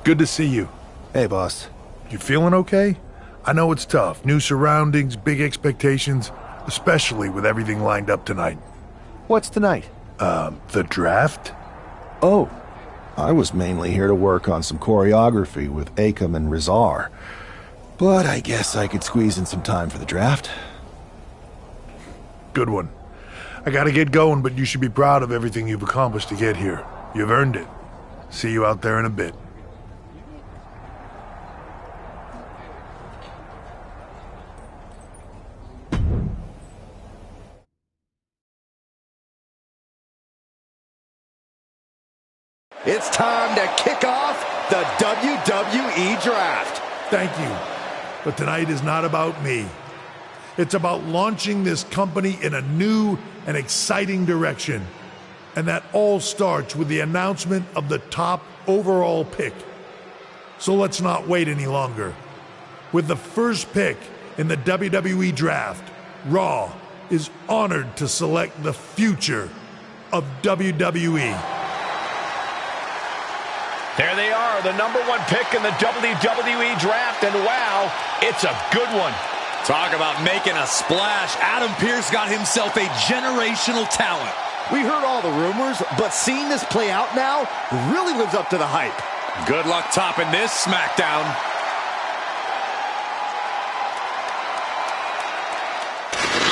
Good to see you. Hey, boss. You feeling okay? I know it's tough. New surroundings, big expectations, especially with everything lined up tonight. What's tonight? The draft? Oh, I was mainly here to work on some choreography with Akam and Rizar. But I guess I could squeeze in some time for the draft. Good one. I gotta get going, but you should be proud of everything you've accomplished to get here. You've earned it. See you out there in a bit. It's time to kick off the WWE Draft. Thank you. But tonight is not about me. It's about launching this company in a new and exciting direction. And that all starts with the announcement of the top overall pick. So let's not wait any longer. With the first pick in the WWE Draft, Raw is honored to select the future of WWE. There they are, the #1 pick in the WWE Draft, and wow, it's a good one. Talk about making a splash. Adam Pearce got himself a generational talent. We heard all the rumors, but seeing this play out now really lives up to the hype. Good luck topping this SmackDown.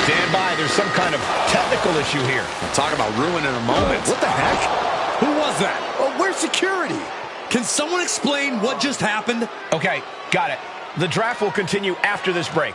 Stand by, there's some kind of technical issue here. Talk about ruining a moment. What the heck? Who was that? Oh, where's security? Can someone explain what just happened? Okay, got it. The draft will continue after this break.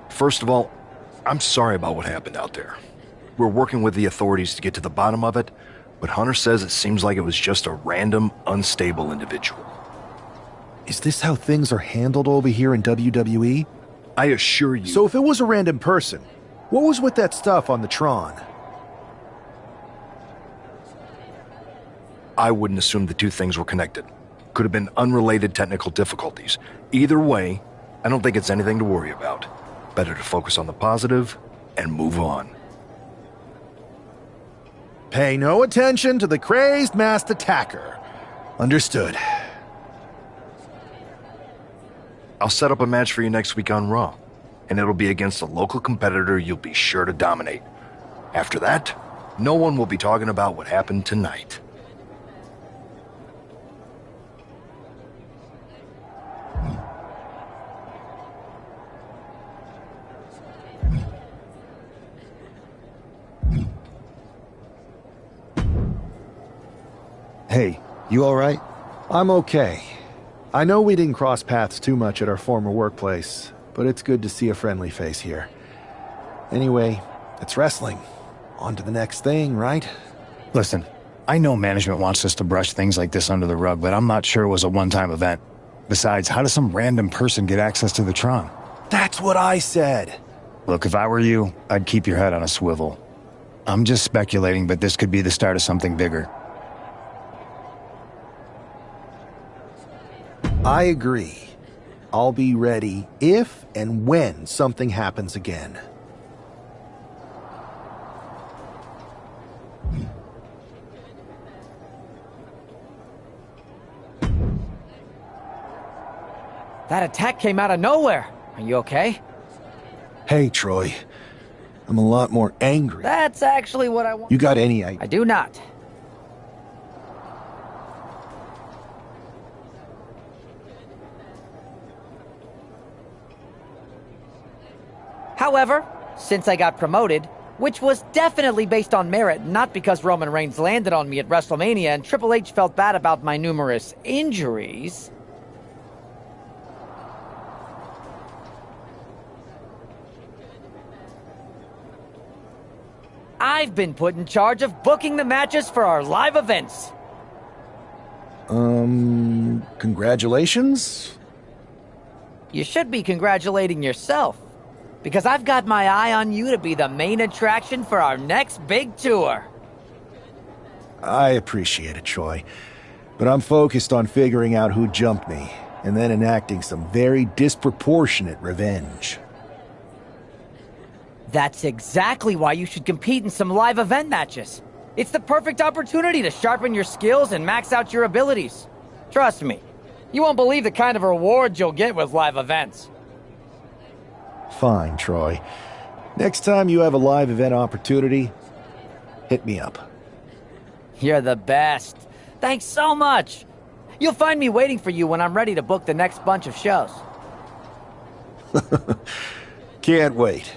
First of all, I'm sorry about what happened out there. We're working with the authorities to get to the bottom of it, but Hunter says it seems like it was just a random, unstable individual. Is this how things are handled over here in WWE? I assure you... So if it was a random person, what was with that stuff on the Tron? I wouldn't assume the two things were connected. Could have been unrelated technical difficulties. Either way, I don't think it's anything to worry about. Better to focus on the positive and move on. Pay no attention to the crazed masked attacker. Understood. I'll set up a match for you next week on Raw, and it'll be against a local competitor you'll be sure to dominate. After that, no one will be talking about what happened tonight. Hey, you alright? I'm okay. I know we didn't cross paths too much at our former workplace, but it's good to see a friendly face here. Anyway, it's wrestling. On to the next thing, right? Listen, I know management wants us to brush things like this under the rug, but I'm not sure it was a one-time event. Besides, how does some random person get access to the Tron? That's what I said. Look, if I were you, I'd keep your head on a swivel. I'm just speculating, but this could be the start of something bigger. I agree. I'll be ready if and when something happens again. That attack came out of nowhere. Are you okay? Hey, Troy. I'm a lot more angry. That's actually what I want. You got any idea? I do not. However, since I got promoted, which was definitely based on merit, not because Roman Reigns landed on me at WrestleMania and Triple H felt bad about my numerous injuries, I've been put in charge of booking the matches for our live events. Congratulations? You should be congratulating yourself, because I've got my eye on you to be the main attraction for our next big tour. I appreciate it, Troy. But I'm focused on figuring out who jumped me, and then enacting some very disproportionate revenge. That's exactly why you should compete in some live event matches. It's the perfect opportunity to sharpen your skills and max out your abilities. Trust me, you won't believe the kind of rewards you'll get with live events. Fine, Troy. Next time you have a live event opportunity, hit me up. You're the best. Thanks so much. You'll find me waiting for you when I'm ready to book the next bunch of shows. Can't wait.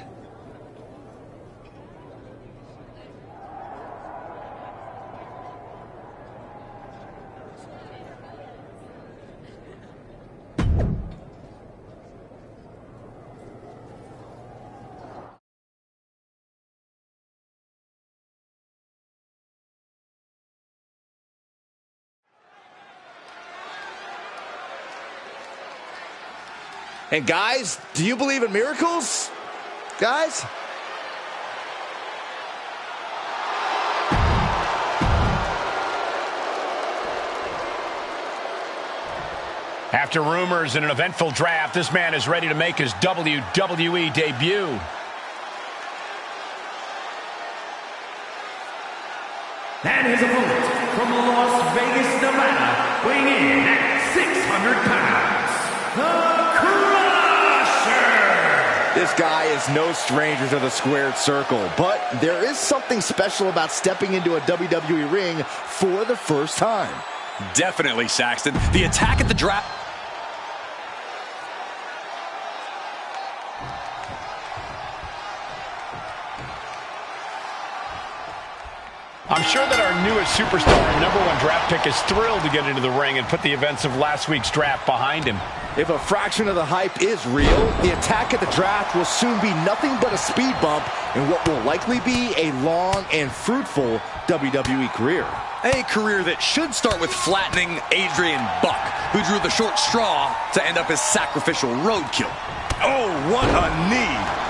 And guys, do you believe in miracles? Guys? After rumors and an eventful draft, this man is ready to make his WWE debut. And his opponent from Las Vegas, Nevada, weighing in at 600 pounds, the Crusher! This guy is no stranger to the squared circle, but there is something special about stepping into a WWE ring for the first time. Definitely, Saxton. The attack at the draft... I'm sure that our newest superstar and #1 draft pick is thrilled to get into the ring and put the events of last week's draft behind him. If a fraction of the hype is real, the attack at the draft will soon be nothing but a speed bump in what will likely be a long and fruitful WWE career. A career that should start with flattening Adrian Buck, who drew the short straw to end up as sacrificial roadkill. Oh, what a knee!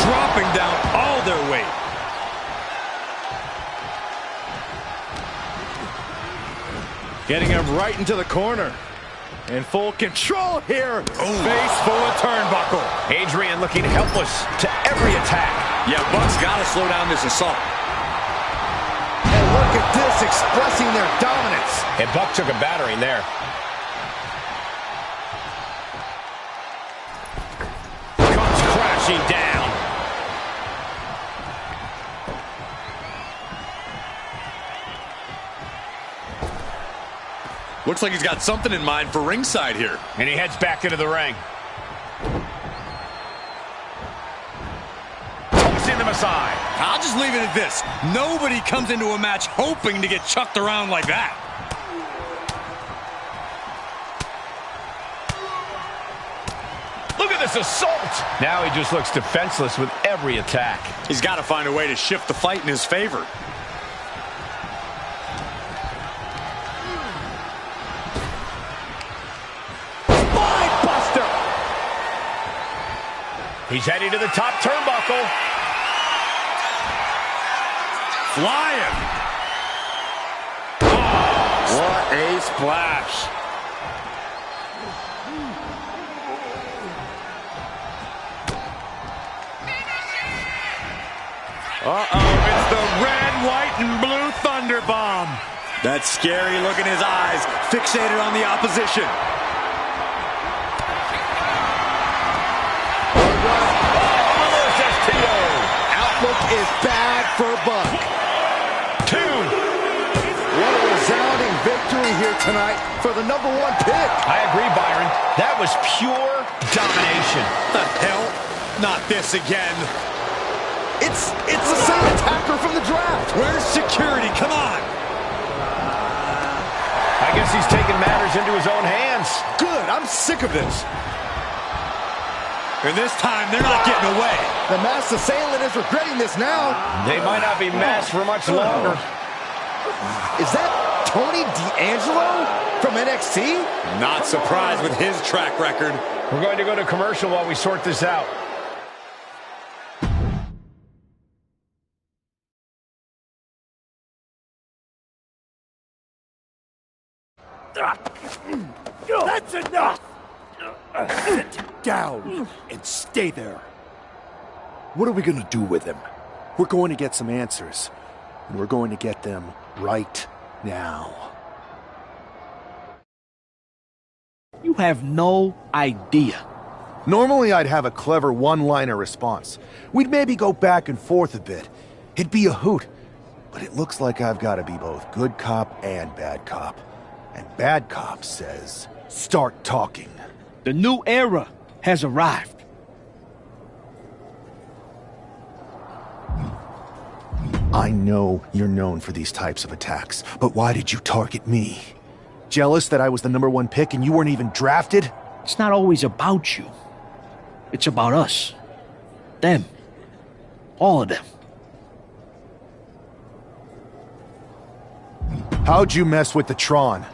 Dropping down all their weight. Getting him right into the corner. In full control here. Face full of turnbuckle. Adrian looking helpless to every attack. Yeah, Buck's got to slow down this assault. And look at this, expressing their dominance. And Buck took a battering there. Comes crashing down. Looks like he's got something in mind for ringside here. And he heads back into the ring. Tossing the aside. I'll just leave it at this. Nobody comes into a match hoping to get chucked around like that. Look at this assault. Now he just looks defenseless with every attack. He's got to find a way to shift the fight in his favor. He's heading to the top turnbuckle. Flying. Oh, what a splash. Uh-oh, it's the red, white, and blue Thunder Bomb. That scary look in his eyes, fixated on the opposition. Outlook is bad for Buck. 2. What a resounding victory here tonight for the #1 pick. I agree, Byron. That was pure domination. What the hell? Not this again. It's the same attacker from the draft. Where's security? Come on. I guess he's taking matters into his own hands. Good. I'm sick of this. And this time, they're not getting away. The masked assailant is regretting this now. They might not be masked for much longer. Is that Tony D'Angelo from NXT? Not surprised with his track record. We're going to go to commercial while we sort this out. That's enough! Sit down and stay there. What are we going to do with him? We're going to get some answers. And we're going to get them right now. You have no idea. Normally I'd have a clever one-liner response. We'd maybe go back and forth a bit. It'd be a hoot. But it looks like I've got to be both good cop and bad cop. And bad cop says, start talking. The new era has arrived. I know you're known for these types of attacks, but why did you target me? Jealous that I was the #1 pick and you weren't even drafted? It's not always about you. It's about us. Them. All of them. How'd you mess with the Tron?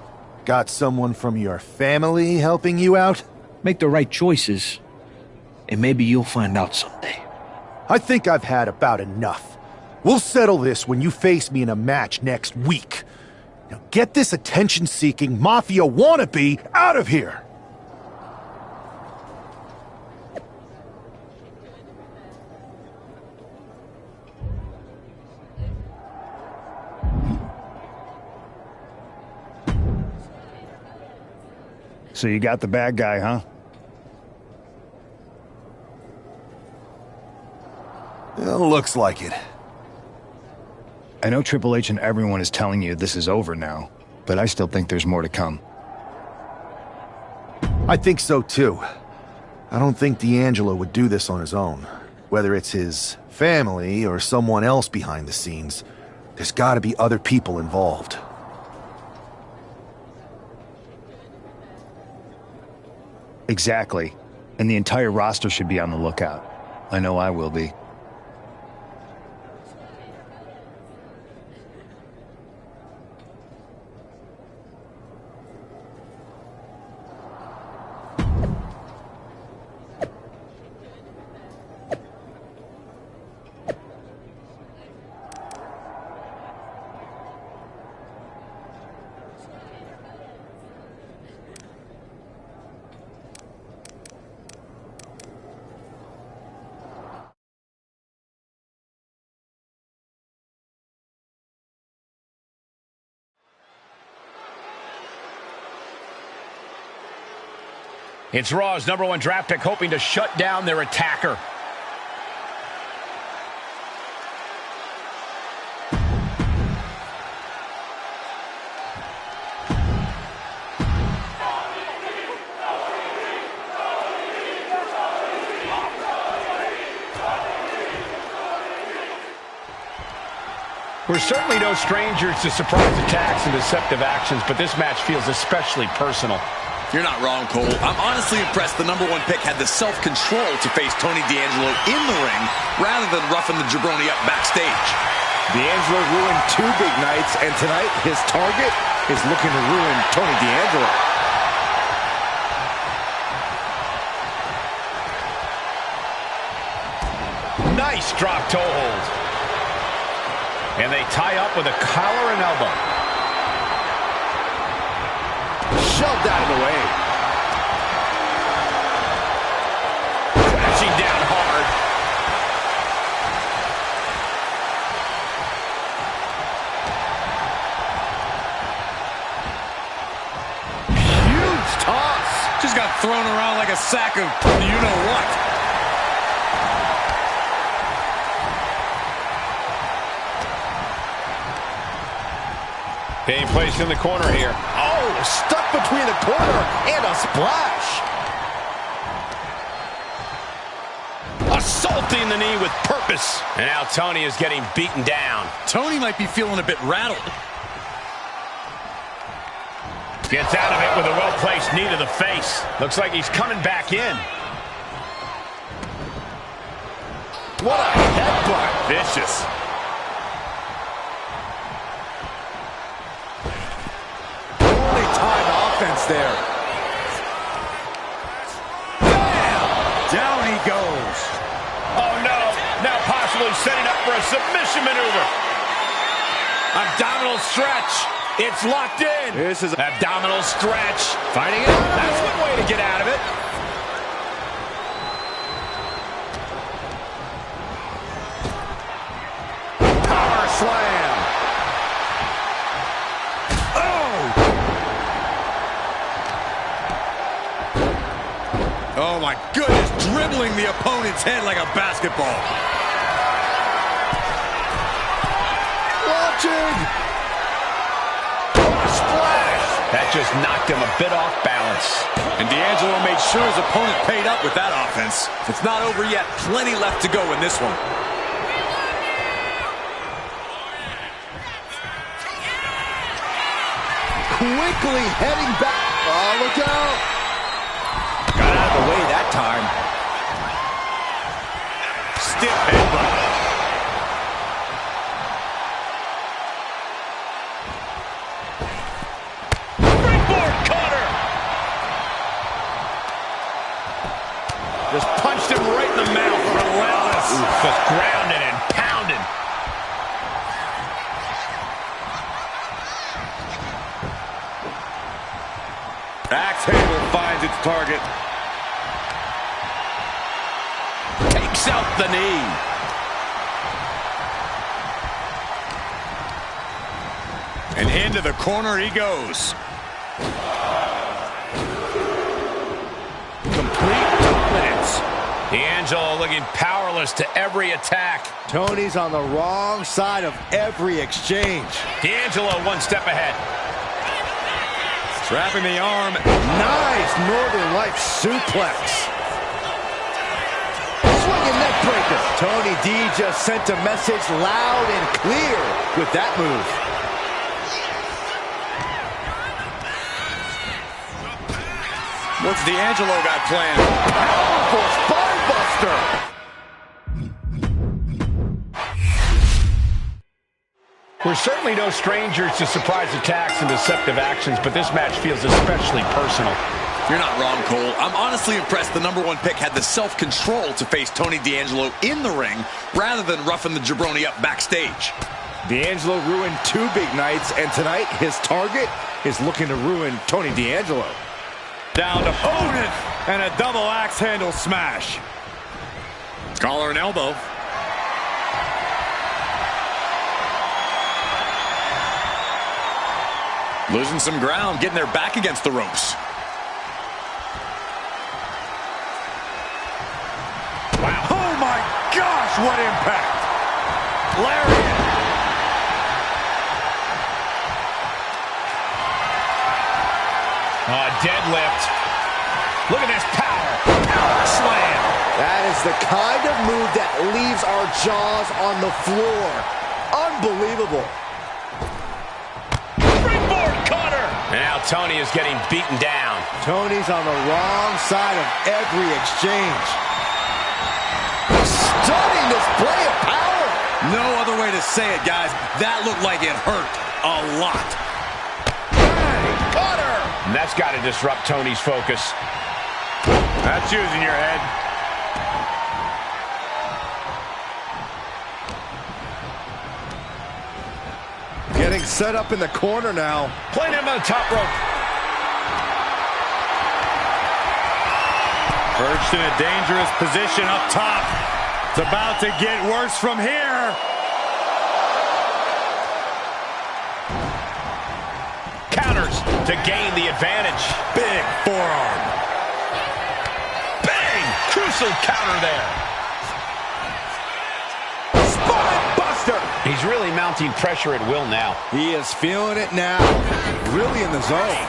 Got someone from your family helping you out? Make the right choices, and maybe you'll find out someday. I think I've had about enough. We'll settle this when you face me in a match next week. Now get this attention-seeking mafia wannabe out of here! So you got the bad guy, huh? Well, looks like it. I know Triple H and everyone is telling you this is over now, but I still think there's more to come. I think so too. I don't think D'Angelo would do this on his own. Whether it's his family or someone else behind the scenes, there's gotta be other people involved. Exactly. And the entire roster should be on the lookout. I know I will be. It's Raw's #1 draft pick hoping to shut down their attacker. We're certainly no strangers to surprise attacks and deceptive actions, but this match feels especially personal. You're not wrong, Cole. I'm honestly impressed the #1 pick had the self-control to face Tony D'Angelo in the ring rather than roughing the jabroni up backstage. D'Angelo ruined 2 big nights, and tonight his target is looking to ruin Tony D'Angelo. Nice drop toe hold. And they tie up with a collar and elbow. Shoved out of the way. Crashing down hard. Huge toss. Just got thrown around like a sack of you-know-what. Being placed in the corner here. Oh, stuck between the corner and a splash. Assaulting the knee with purpose. And now Tony is getting beaten down. Tony might be feeling a bit rattled. Gets out of it with a well-placed knee to the face. Looks like he's coming back in. What a headbutt. Vicious. Offense there. Bam! Down he goes. Oh no, now possibly setting up for a submission maneuver. Abdominal stretch. It's locked in. This is abdominal stretch. Fighting it. That's one way to get out of it. Power slam. Oh my goodness, dribbling the opponent's head like a basketball. Watching. What a splash. That just knocked him a bit off balance. And D'Angelo made sure his opponent paid up with that offense. It's not over yet. Plenty left to go in this one. Quickly heading back. Oh, look out. Got out of the way that time. Stiff headbutt. Springboard cutter. Just punched him right in the mouth. Relentless. Just grounded and pounded. Axe handle finds its target. Takes out the knee. And into the corner he goes. Complete dominance. D'Angelo looking powerless to every attack. Tony's on the wrong side of every exchange. D'Angelo one step ahead. Trapping the arm. Nice Northern Light suplex. Swinging neck breaker. Tony D just sent a message loud and clear with that move. What's D'Angelo got planned? Powerful spine buster. We're certainly no strangers to surprise attacks and deceptive actions, but this match feels especially personal. You're not wrong, Cole. I'm honestly impressed the #1 pick had the self-control to face Tony D'Angelo in the ring rather than roughing the jabroni up backstage. D'Angelo ruined 2 big nights, and tonight his target is looking to ruin Tony D'Angelo. Down to Opponent and a double axe handle smash. collar and elbow. Losing some ground, getting their back against the ropes. Wow. Oh my gosh, what impact. Lariat. Deadlift. Look at this power. Power slam. That is the kind of move that leaves our jaws on the floor. Unbelievable. Springboard cutter. And now Tony is getting beaten down. Tony's on the wrong side of every exchange. Stunning display of power. No other way to say it, guys. That looked like it hurt a lot. Cutter. And that's got to disrupt Tony's focus. That's using your head. Getting set up in the corner now. Playing him on the top rope. Perched in a dangerous position up top. It's about to get worse from here. Counters to gain the advantage. Big forearm. Bang! Crucial counter there. Spine buster. He's really mounting pressure at will now. He is feeling it now. Really in the zone.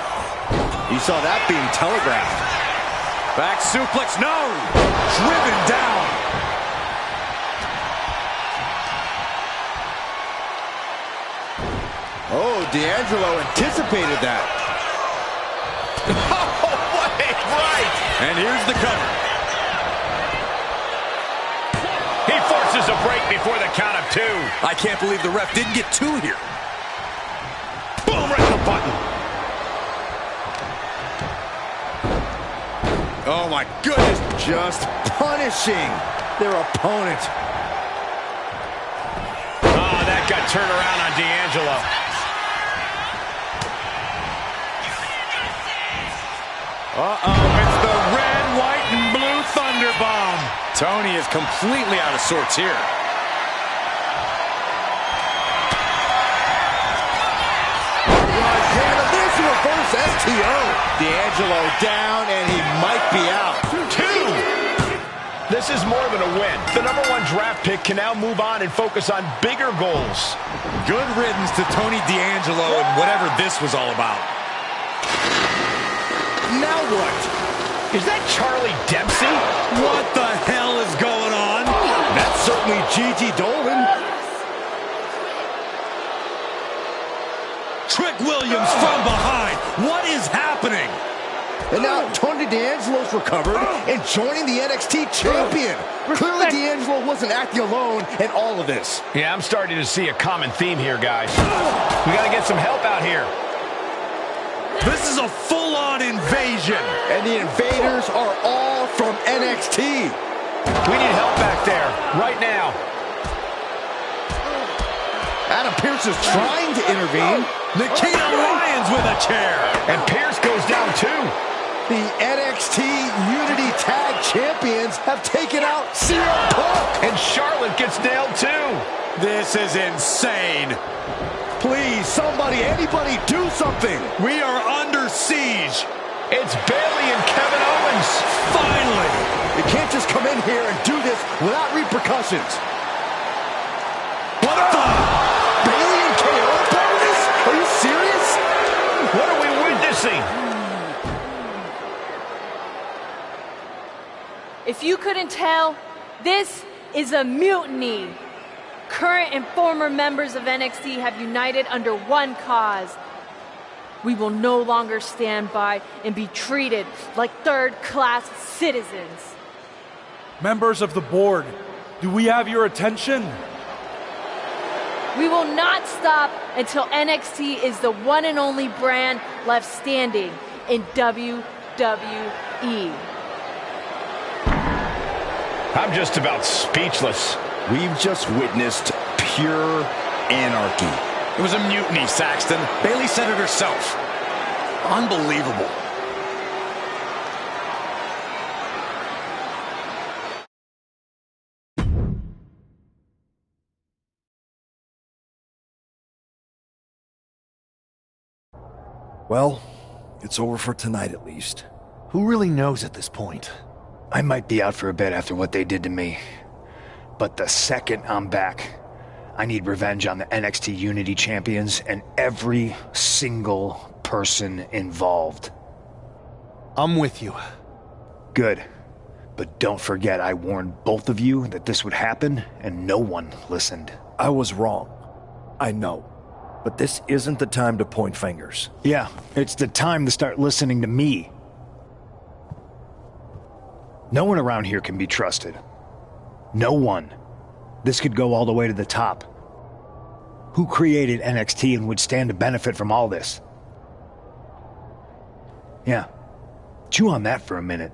You saw that being telegraphed. Back suplex, no! Driven down. Oh, D'Angelo anticipated that. Oh, wait, right! And here's the cover. He forces a break before the count of 2. I can't believe the ref didn't get 2 here. Boom, right in the button. Oh, my goodness. Just punishing their opponent. Oh, that got turned around on D'Angelo. Uh-oh, it's the red, white, and blue Thunder Bomb. Tony is completely out of sorts here. There's a reverse STO. D'Angelo down, and he might be out. 2. This is more than a win. The #1 draft pick can now move on and focus on bigger goals. Good riddance to Tony D'Angelo and whatever this was all about. Now what? Is that Charlie Dempsey? What the hell is going on? That's certainly Gigi Dolan. Trick Williams from behind. What is happening? And now Tony D'Angelo's recovered and joining the NXT champion. Clearly D'Angelo wasn't acting alone in all of this. Yeah, I'm starting to see a common theme here, guys. We got to get some help out here. This is a full-on invasion. And the invaders are all from NXT. We need help back there, right now. Adam Pearce is trying to intervene. Nikita Lyons with a chair. And Pearce goes down too. The NXT Unity Tag Champions have taken out CM Punk. And Charlotte gets nailed too. This is insane. Please, somebody, anybody, do something. We are under siege. It's Bayley and Kevin Owens. Finally. You can't just come in here and do this without repercussions. What the? Bayley and KO bonus? Are you serious? What are we witnessing? If you couldn't tell, this is a mutiny. Current and former members of NXT have united under one cause. We will no longer stand by and be treated like third-class citizens. Members of the board, do we have your attention? We will not stop until NXT is the one and only brand left standing in WWE. I'm just about speechless. We've just witnessed pure anarchy. It was a mutiny, Saxton. Bayley said it herself. Unbelievable. Well, it's over for tonight at least. Who really knows at this point? I might be out for a bit after what they did to me. But the second I'm back, I need revenge on the NXT Unity Champions and every single person involved. I'm with you. Good. But don't forget I warned both of you that this would happen, and no one listened. I was wrong. I know. But this isn't the time to point fingers. Yeah, it's the time to start listening to me. No one around here can be trusted. No one. This could go all the way to the top. Who created NXT and would stand to benefit from all this? Yeah. Chew on that for a minute.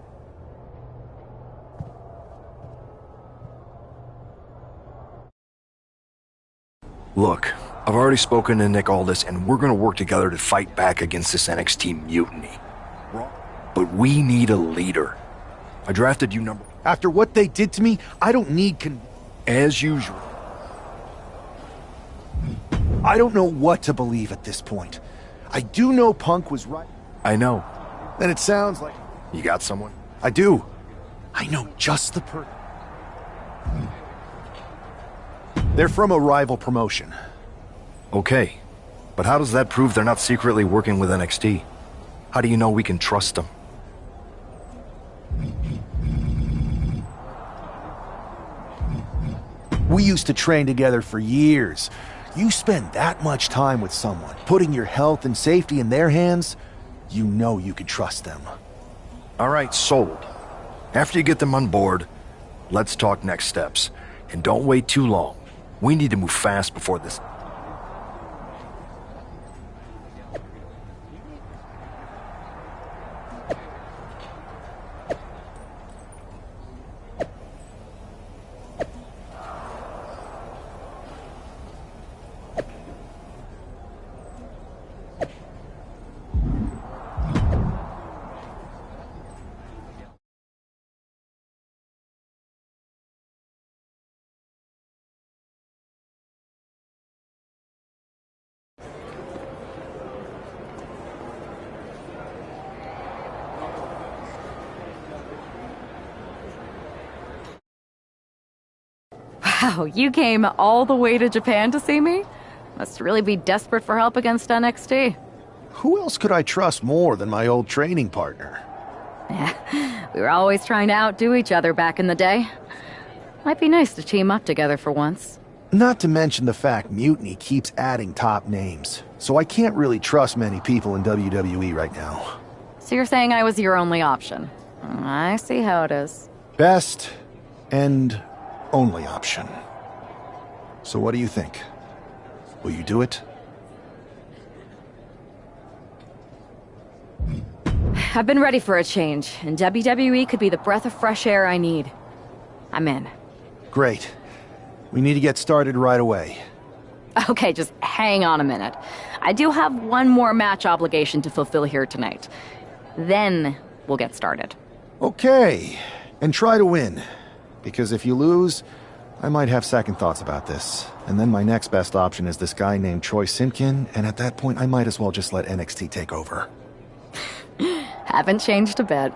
Look, I've already spoken to Nick Aldis, and we're gonna work together to fight back against this NXT mutiny. But we need a leader. I drafted you number... After what they did to me, I don't need As usual. I don't know what to believe at this point. I do know Punk was right. I know. Then it sounds like... You got someone? I do. I know just the person. They're from a rival promotion. Okay. But how does that prove they're not secretly working with NXT? How do you know we can trust them? We used to train together for years. You spend that much time with someone, putting your health and safety in their hands, you know you can trust them. All right, sold. After you get them on board, let's talk next steps. And don't wait too long. We need to move fast before this... Wow, you came all the way to Japan to see me? Must really be desperate for help against NXT. Who else could I trust more than my old training partner? We were always trying to outdo each other back in the day. Might be nice to team up together for once. Not to mention the fact Mutiny keeps adding top names, so I can't really trust many people in WWE right now. So you're saying I was your only option? I see how it is. Best and only option. So what do you think? Will you do it? I've been ready for a change, and WWE could be the breath of fresh air I need. I'm in. Great. We need to get started right away. Okay, just hang on a minute. I do have one more match obligation to fulfill here tonight. Then we'll get started. Okay. And try to win. Because if you lose, I might have second thoughts about this. And then my next best option is this guy named Troy Simpkin, and at that point I might as well just let NXT take over. Haven't changed a bit.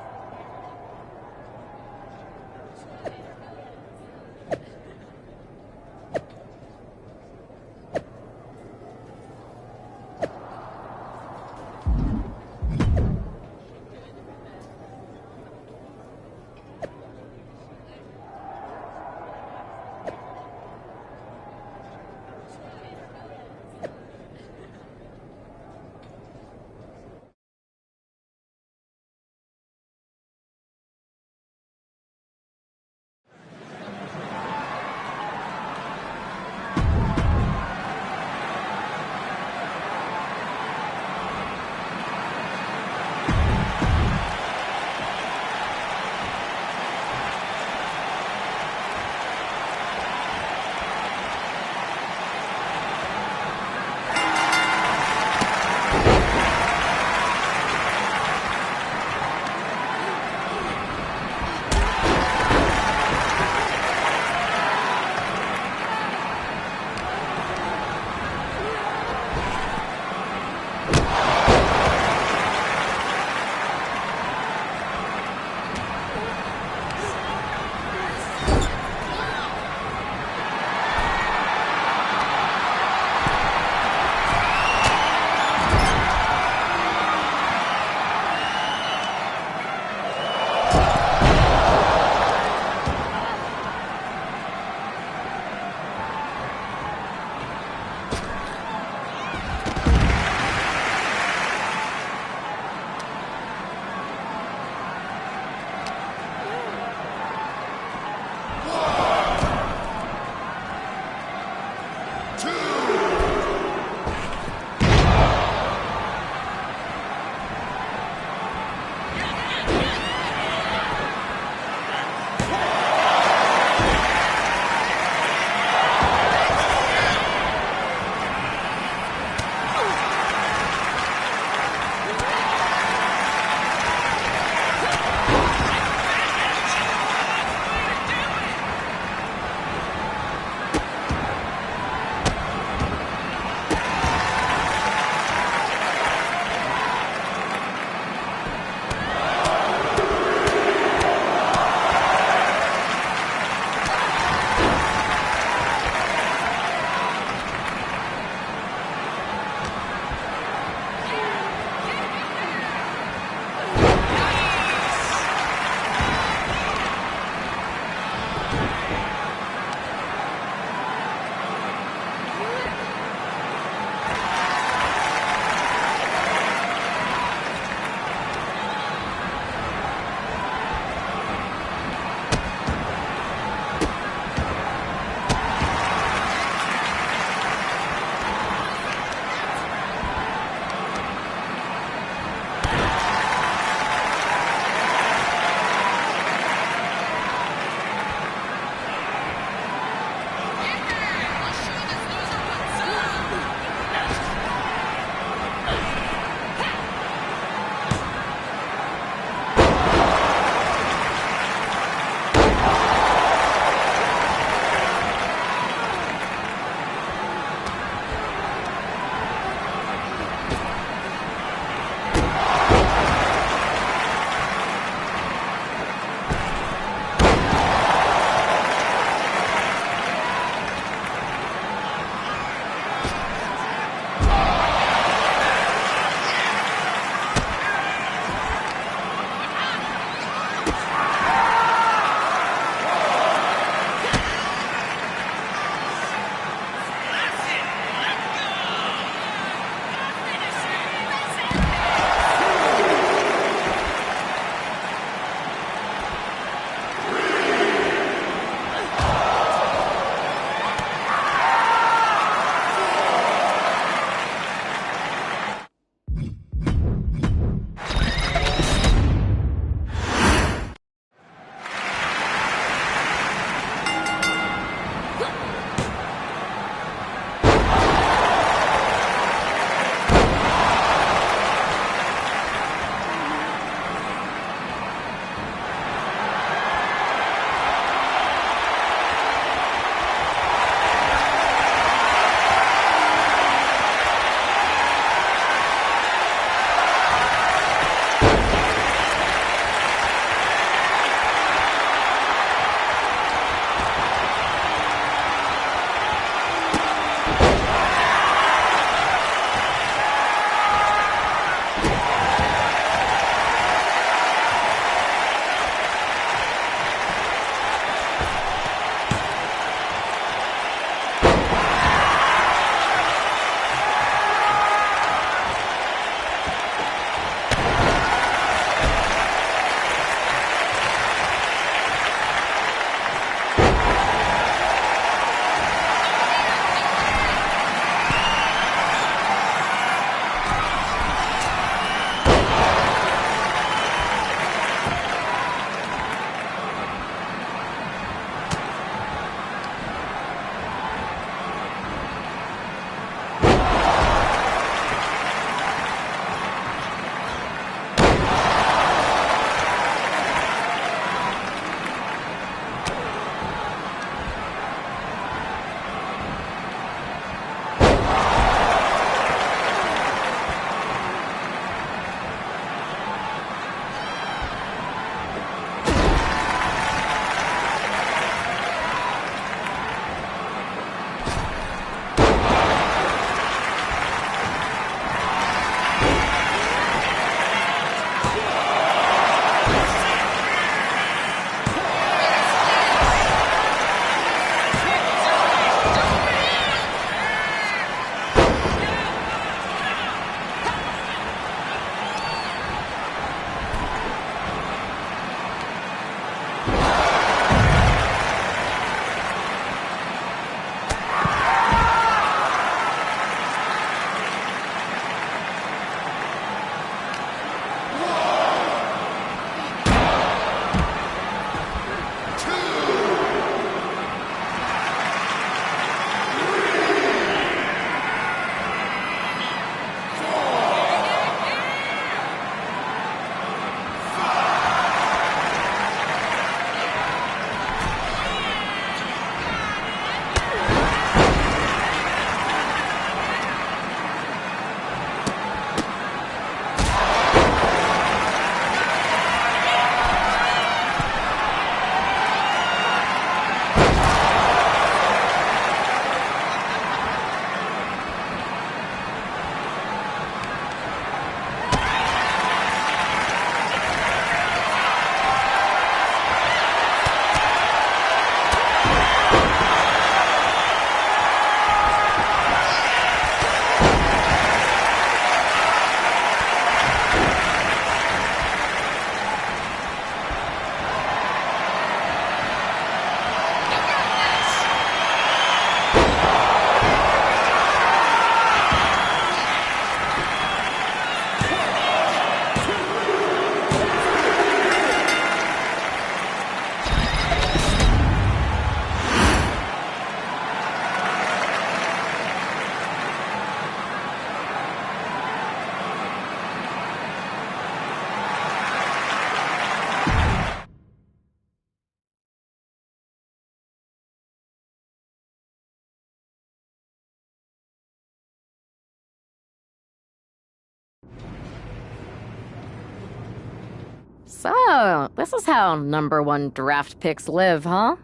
So, this is how #1 draft picks live, huh?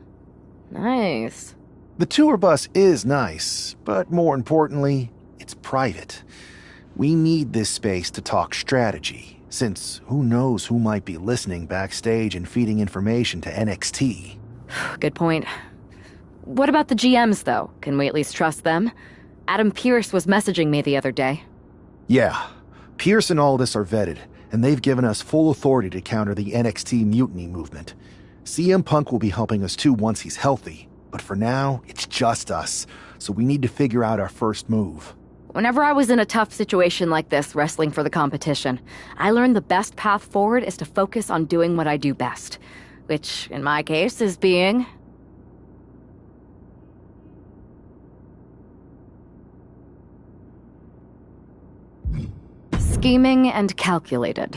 Nice. The tour bus is nice, but more importantly, it's private. We need this space to talk strategy, since who knows who might be listening backstage and feeding information to NXT. Good point. What about the GMs, though? Can we at least trust them? Adam Pearce was messaging me the other day. Yeah, Pearce and Aldis are vetted, and they've given us full authority to counter the NXT mutiny movement. CM Punk will be helping us too once he's healthy, but for now, it's just us, so we need to figure out our first move. Whenever I was in a tough situation like this, wrestling for the competition, I learned the best path forward is to focus on doing what I do best, which, in my case, is being... scheming and calculated.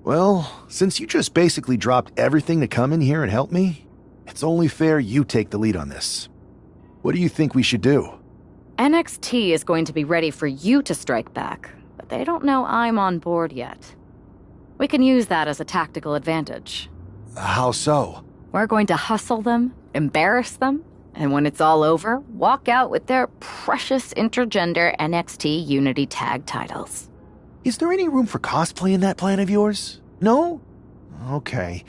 Well, since you just basically dropped everything to come in here and help me, it's only fair you take the lead on this. What do you think we should do? NXT is going to be ready for you to strike back, but they don't know I'm on board yet. We can use that as a tactical advantage. How so? We're going to hustle them, embarrass them, and when it's all over, walk out with their precious intergender NXT Unity Tag titles. Is there any room for cosplay in that plan of yours? No? Okay.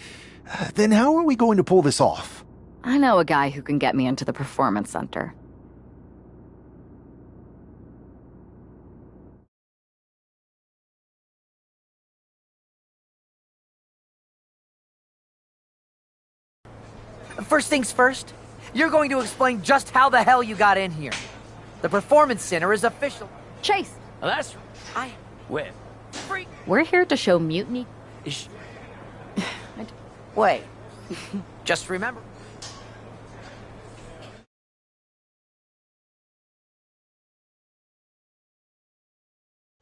Then how are we going to pull this off? I know a guy who can get me into the Performance Center. First things first, you're going to explain just how the hell you got in here. The Performance Center is official. Chase! Oh, that's right. We're here to show mutiny. Wait. Just remember.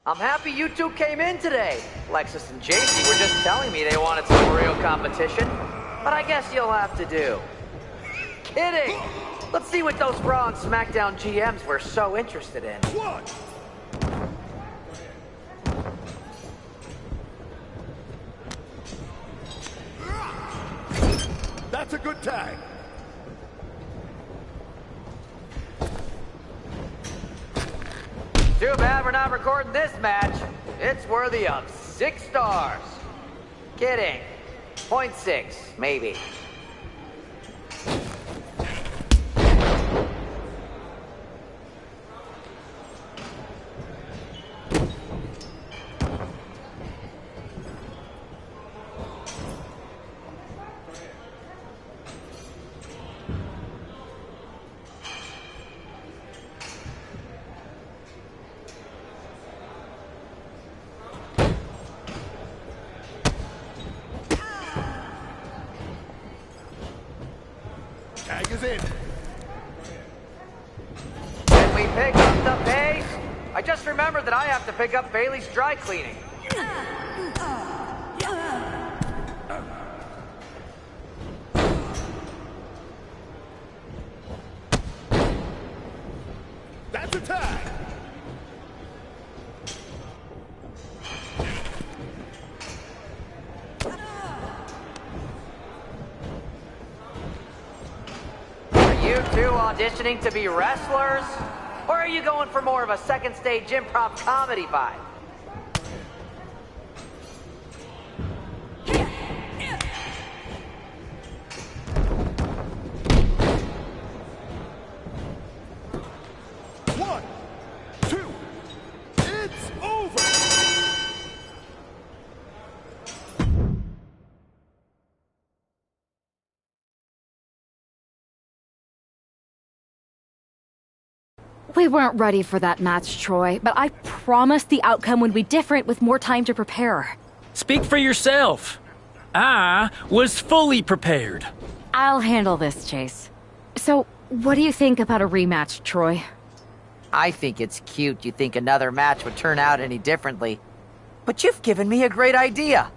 I'm happy you two came in today. Lexus and JC were just telling me they wanted some real competition, but I guess you'll have to do. Kidding! Let's see what those Raw and SmackDown GMs were so interested in. What? That's a good tag. Too bad we're not recording this match. It's worthy of 6 stars. Kidding. 0.6, maybe. Tag is in. Can we pick up the pace? I just remembered that I have to pick up Bailey's dry cleaning. That's a tag. You two auditioning to be wrestlers? Or are you going for more of a second stage improv comedy vibe? One, two, it's over. We weren't ready for that match, Troy, but I promised the outcome would be different with more time to prepare. Speak for yourself. I was fully prepared. I'll handle this, Chase. So, what do you think about a rematch, Troy? I think it's cute you think another match would turn out any differently. But you've given me a great idea.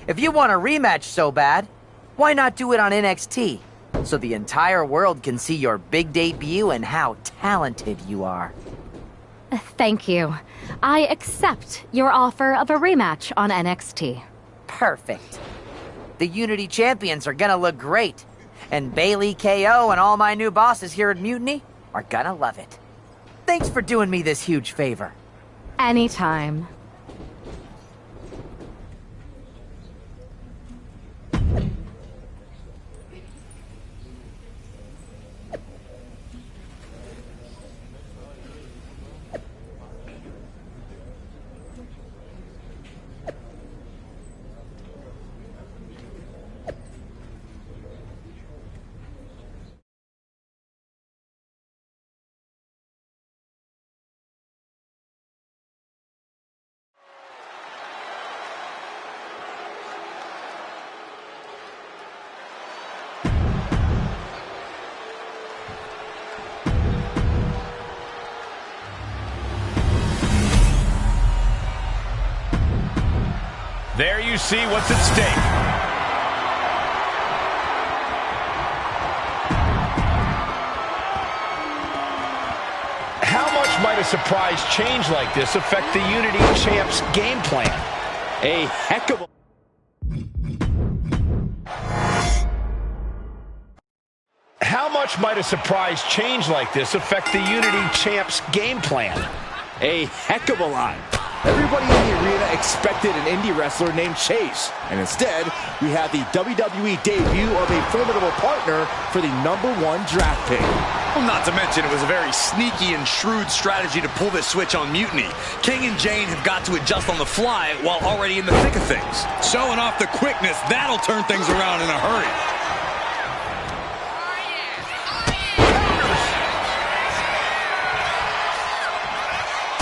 If you want a rematch so bad, why not do it on NXT? So the entire world can see your big debut and how talented you are. Thank you. I accept your offer of a rematch on NXT. Perfect. The Unity Champions are gonna look great. And Bailey, KO, and all my new bosses here at Mutiny are gonna love it. Thanks for doing me this huge favor. Anytime. There you see what's at stake. How much might a surprise change like this affect the Unity Champs game plan? A heck of a... How much might a surprise change like this affect the Unity Champs game plan? A heck of a lot. Everybody in the arena expected an indie wrestler named Chase. And instead, we have the WWE debut of a formidable partner for the #1 draft pick. Well, not to mention, it was a very sneaky and shrewd strategy to pull this switch on Mutiny. King and Jane have got to adjust on the fly while already in the thick of things. Showing off the quickness, that'll turn things around in a hurry.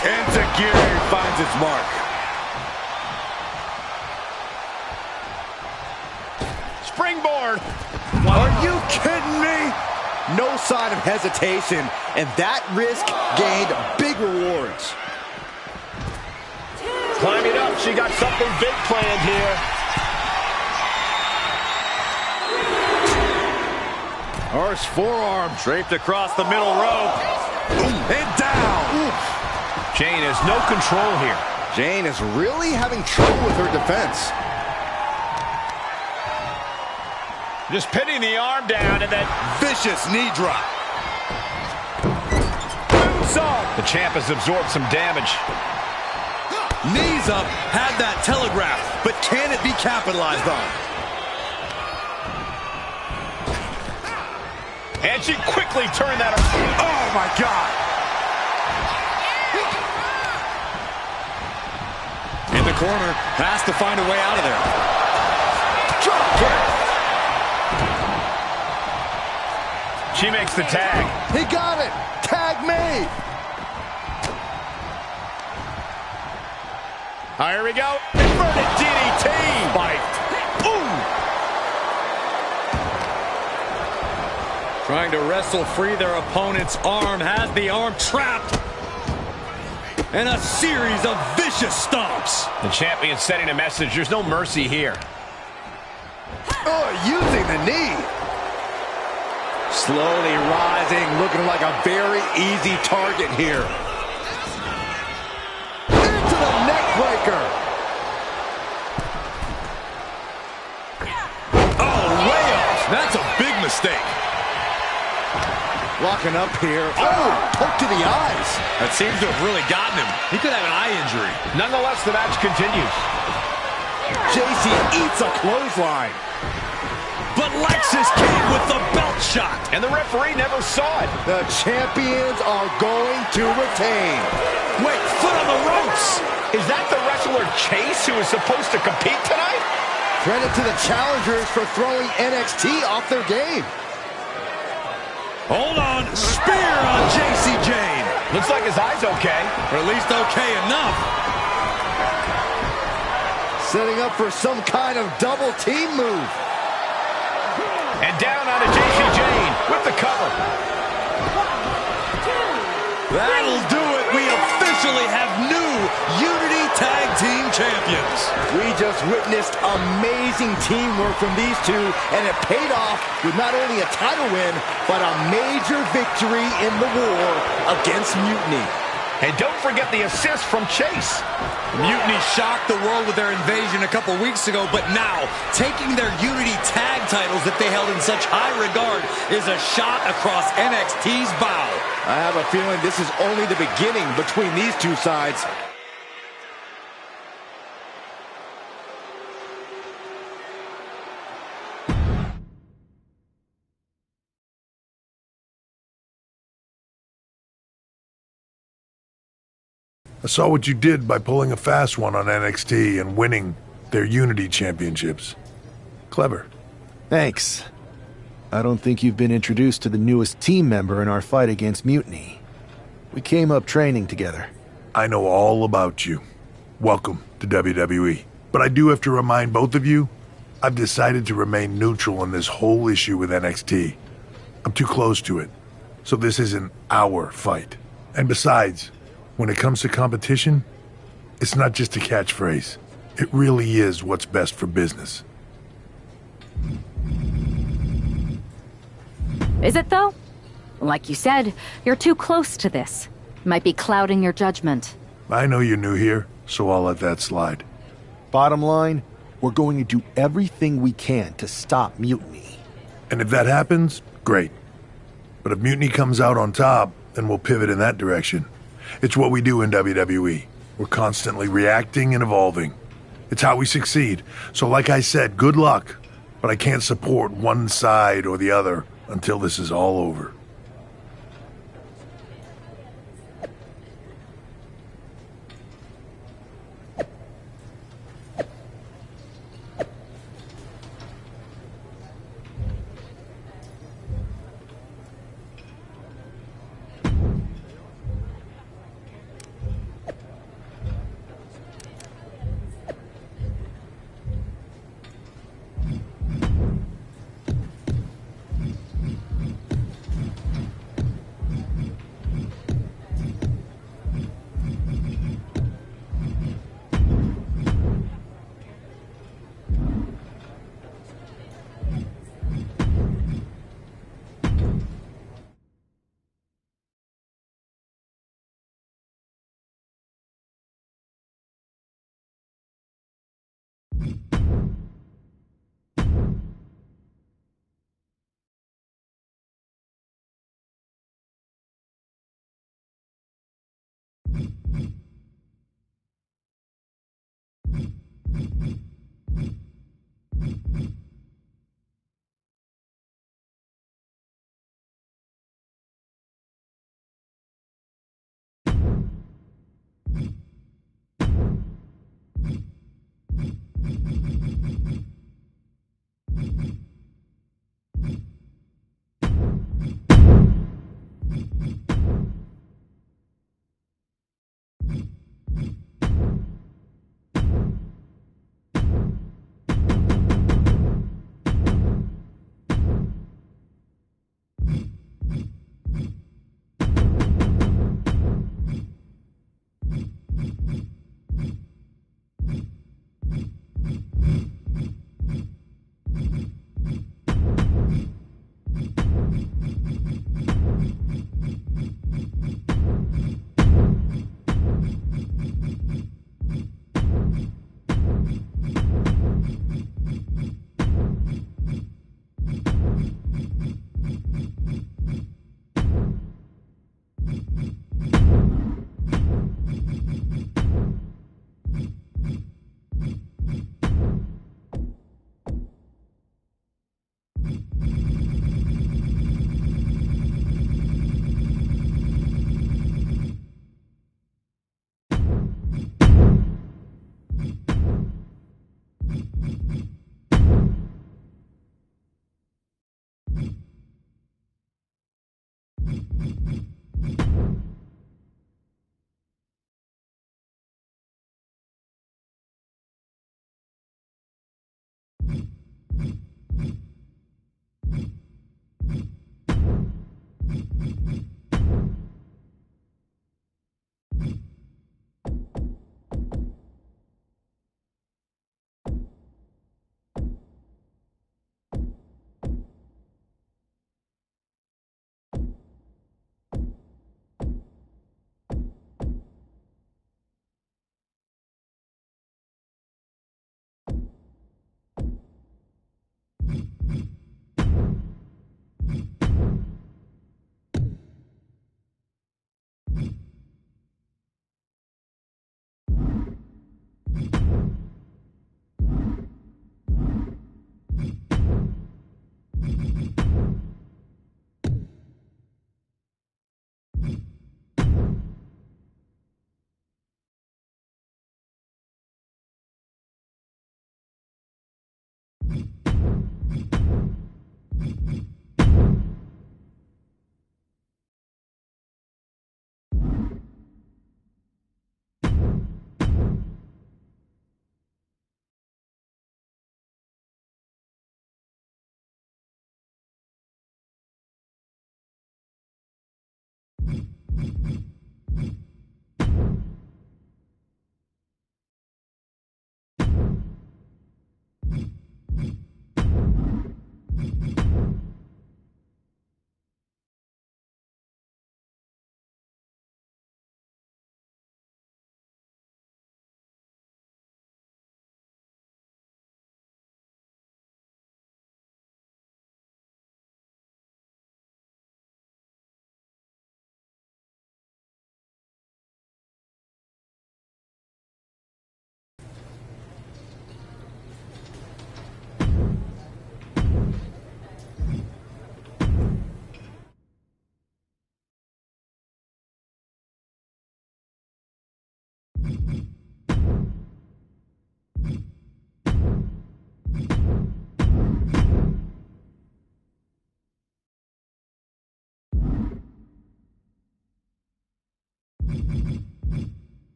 Enzuigiri finds its mark. Springboard. Are you kidding me? No sign of hesitation, and that risk gained big rewards. Climbing up, she got something big planned here. Harsh forearm draped across the middle rope. And down. Oof. Jane has no control here. Jane is really having trouble with her defense. Just pinning the arm down and then Vicious knee drop. the champ has absorbed some damage. Knees up, had that telegraphed, but can it be capitalized on? And she quickly turned that around. Oh my God. In the corner, has to find a way out of there. Drop kick. She makes the tag. He got it. Tag made. Here we go. Inverted DDT. Spiked. Ooh. Trying to wrestle free their opponent's arm, has the arm trapped. And a series of vicious stomps. The champion sending a message. There's no mercy here. Oh, using the knee. Slowly rising, looking like a very easy target here. Into the neck breaker. Oh, layups. That's a big mistake. Locking up here. Oh, poke to the eyes. That seems to have really gotten him. He could have an eye injury. Nonetheless, the match continues. JC eats a clothesline. But Lexis came with the belt shot. And the referee never saw it. The champions are going to retain. Wait, foot on the ropes. Is that the wrestler Chase who is supposed to compete tonight? Credit to the challengers for throwing NXT off their game. Hold on. Spear on JC Jane. Looks like his eye's okay. Or at least okay enough. Setting up for some kind of double team move. And down onto JC Jane with the cover. That'll do it. We officially have new Unity Tag Team Champions. We just witnessed amazing teamwork from these two, and it paid off with not only a title win, but a major victory in the war against Mutiny. And don't forget the assist from Chase. Mutiny shocked the world with their invasion a couple weeks ago, but now taking their Unity tag titles that they held in such high regard is a shot across NXT's bow. I have a feeling this is only the beginning between these two sides. I saw what you did by pulling a fast one on NXT and winning their Unity championships. Clever. Thanks. I don't think you've been introduced to the newest team member in our fight against Mutiny. We came up training together. I know all about you. Welcome to WWE. But I do have to remind both of you, I've decided to remain neutral in this whole issue with NXT. I'm too close to it, so this isn't our fight. And besides, when it comes to competition, it's not just a catchphrase. It really is what's best for business. Is it, though? Like you said, you're too close to this. Might be clouding your judgment. I know you're new here, so I'll let that slide. Bottom line, we're going to do everything we can to stop Mutiny. And if that happens, great. But if Mutiny comes out on top, then we'll pivot in that direction. It's what we do in WWE. We're constantly reacting and evolving. It's how we succeed. So like I said, good luck. But I can't support one side or the other until this is all over.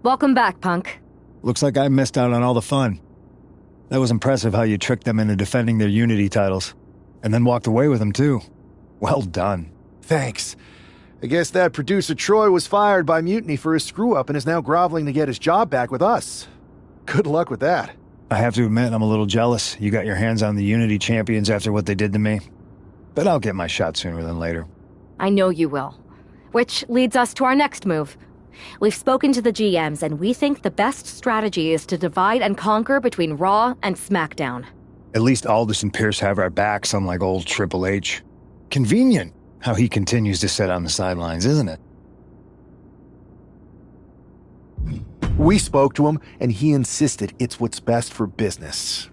Welcome back, Punk. Looks like I missed out on all the fun. That was impressive how you tricked them into defending their Unity titles. And then walked away with them, too. Well done. Thanks. I guess that producer Troy was fired by Mutiny for his screw-up and is now groveling to get his job back with us. Good luck with that. I have to admit, I'm a little jealous you got your hands on the Unity champions after what they did to me. But I'll get my shot sooner than later. I know you will. Which leads us to our next move. We've spoken to the GMs, and we think the best strategy is to divide and conquer between Raw and SmackDown. At least Aldis and Pierce have our backs, unlike old Triple H. Convenient how he continues to sit on the sidelines, isn't it? We spoke to him, and he insisted it's what's best for business.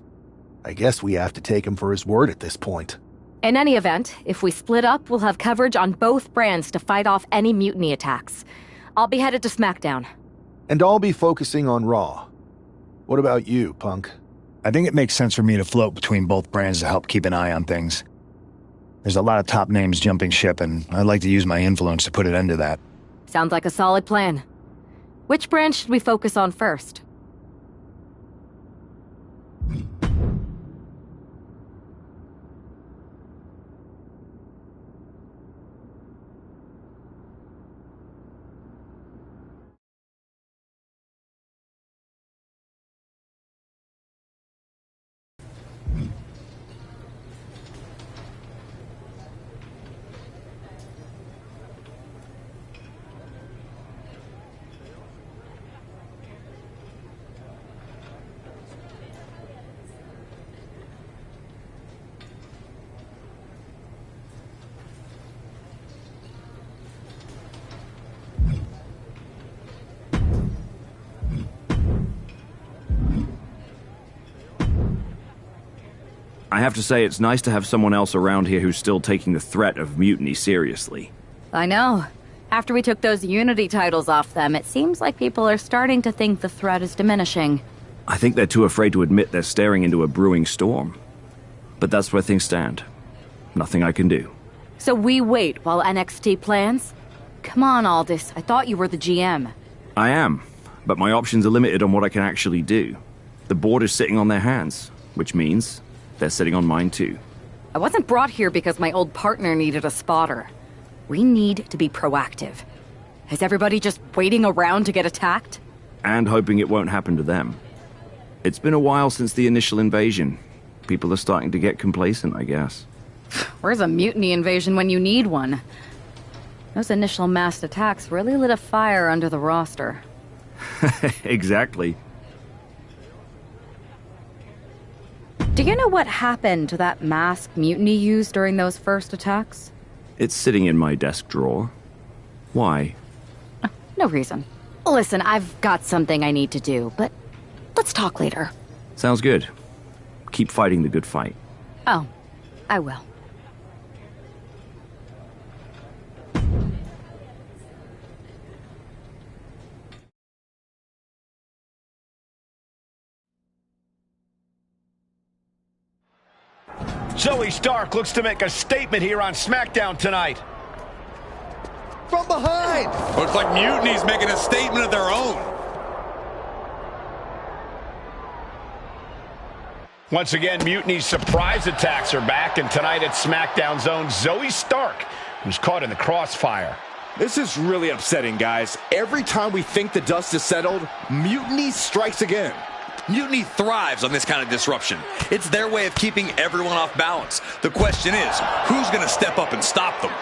I guess we have to take him for his word at this point. In any event, if we split up, we'll have coverage on both brands to fight off any mutiny attacks. I'll be headed to SmackDown. And I'll be focusing on Raw. What about you, Punk? I think it makes sense for me to float between both brands to help keep an eye on things. There's a lot of top names jumping ship, and I'd like to use my influence to put an end to that. Sounds like a solid plan. Which brand should we focus on first? I have to say, it's nice to have someone else around here who's still taking the threat of mutiny seriously. I know. After we took those Unity titles off them, it seems like people are starting to think the threat is diminishing. I think they're too afraid to admit they're staring into a brewing storm. But that's where things stand. Nothing I can do. So we wait while NXT plans? Come on, Aldis. I thought you were the GM. I am, but my options are limited on what I can actually do. The board is sitting on their hands, which means they're sitting on mine too. I wasn't brought here because my old partner needed a spotter. We need to be proactive. Is everybody just waiting around to get attacked? And hoping it won't happen to them. It's been a while since the initial invasion. People are starting to get complacent, I guess. Where's a mutiny invasion when you need one? Those initial massed attacks really lit a fire under the roster. Exactly. Do you know what happened to that mask Mutiny used during those first attacks? It's sitting in my desk drawer. Why? No reason. Listen, I've got something I need to do, but let's talk later. Sounds good. Keep fighting the good fight. Oh, I will. Zoe Stark looks to make a statement here on SmackDown tonight. From behind! Looks like Mutiny's making a statement of their own. Once again, Mutiny's surprise attacks are back, and tonight at SmackDown's own Zoe Stark, who's caught in the crossfire. This is really upsetting, guys. Every time we think the dust is settled, Mutiny strikes again. Mutiny thrives on this kind of disruption. It's their way of keeping everyone off balance. The question is, who's going to step up and stop them?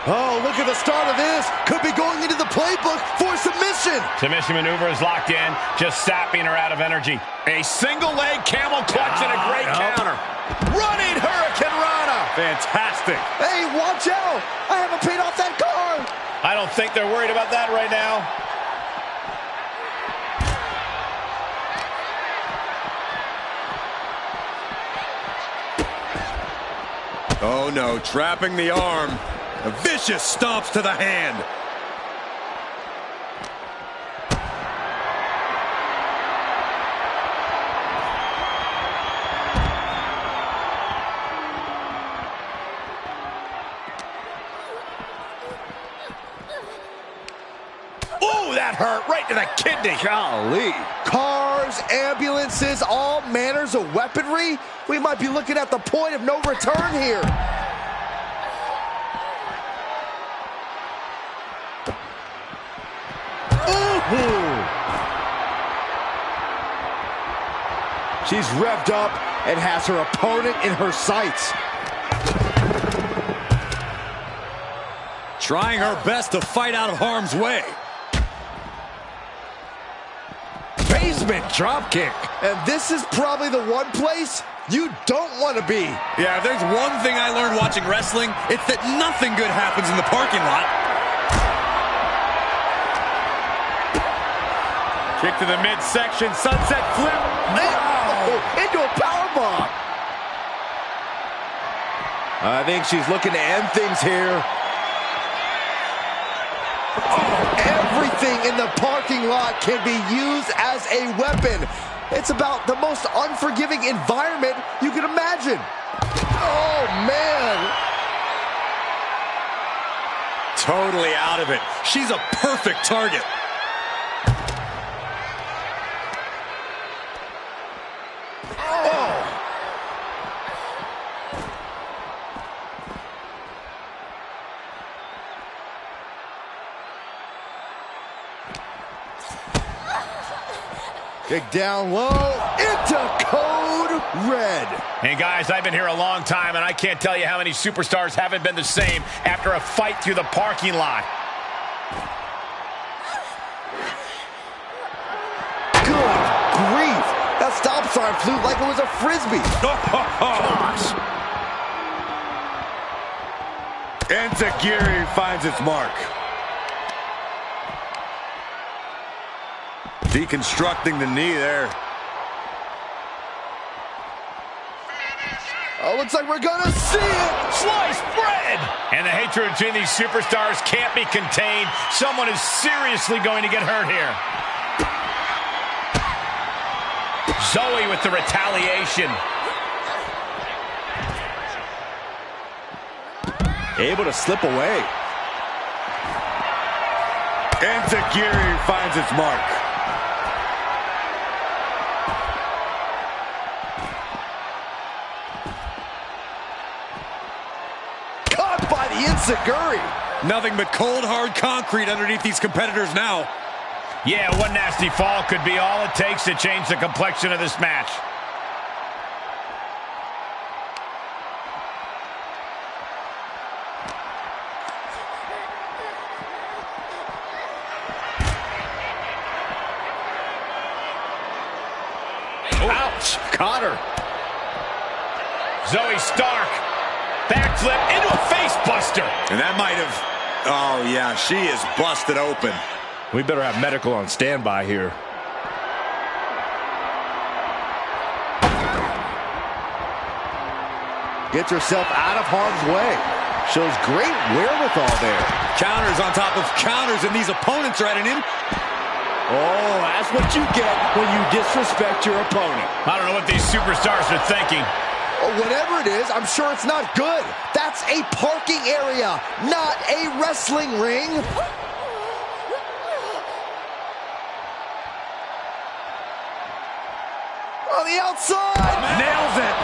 Oh, look at the start of this. Could be going into the playbook for submission. Submission maneuver is locked in, just sapping her out of energy. A single leg camel clutch and a great counter. Running Hurricane Rana. Fantastic. Hey, watch out. I haven't paid off that car. I don't think they're worried about that right now. Oh no, trapping the arm. A vicious stomps to the hand. Oh, that hurt right to the kidney. Golly. Cars, ambulances, all manners of weaponry. We might be looking at the point of no return here. Ooh. She's revved up and has her opponent in her sights. Trying her best to fight out of harm's way. Basement dropkick. And this is probably the one place you don't want to be. Yeah, if there's one thing I learned watching wrestling, it's that nothing good happens in the parking lot. Kick to the midsection, sunset flip. Wow! Into a powerbomb. I think she's looking to end things here. Everything in the parking lot can be used as a weapon. It's about the most unforgiving environment you can imagine. Oh, man. Totally out of it. She's a perfect target. Kick down low into code red. Hey guys, I've been here a long time, and I can't tell you how many superstars haven't been the same after a fight through the parking lot. Good grief. That stop sign flew like it was a Frisbee. Gosh. Enziguri finds its mark. Deconstructing the knee there. Oh, looks like we're gonna see it. Sliced bread! And the hatred between these superstars can't be contained. Someone is seriously going to get hurt here. Zoe with the retaliation. Able to slip away. Enziguri finds its mark. Enziguri. Nothing but cold, hard concrete underneath these competitors now. Yeah, one nasty fall could be all it takes to change the complexion of this match. Ouch. Caught her. Zoe Stark. Backflip into a face buster. And that might have... Oh, yeah, she is busted open. We better have medical on standby here. Gets herself out of harm's way. Shows great wherewithal there. Counters on top of counters, and these opponents are at an Oh, that's what you get when you disrespect your opponent. I don't know what these superstars are thinking. Whatever it is, I'm sure it's not good. That's a parking area, not a wrestling ring. On the outside. Nails it.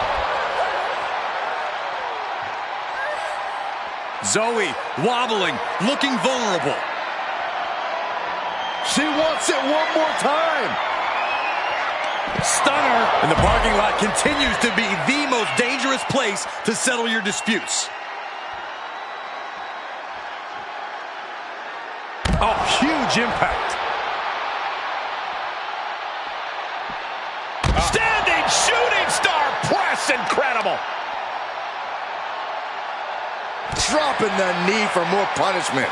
Zoe wobbling, looking vulnerable. She wants it one more time. Stunner. And the parking lot continues to be the most dangerous place to settle your disputes. Oh, huge impact. Standing shooting star press. Incredible. Dropping the knee for more punishment.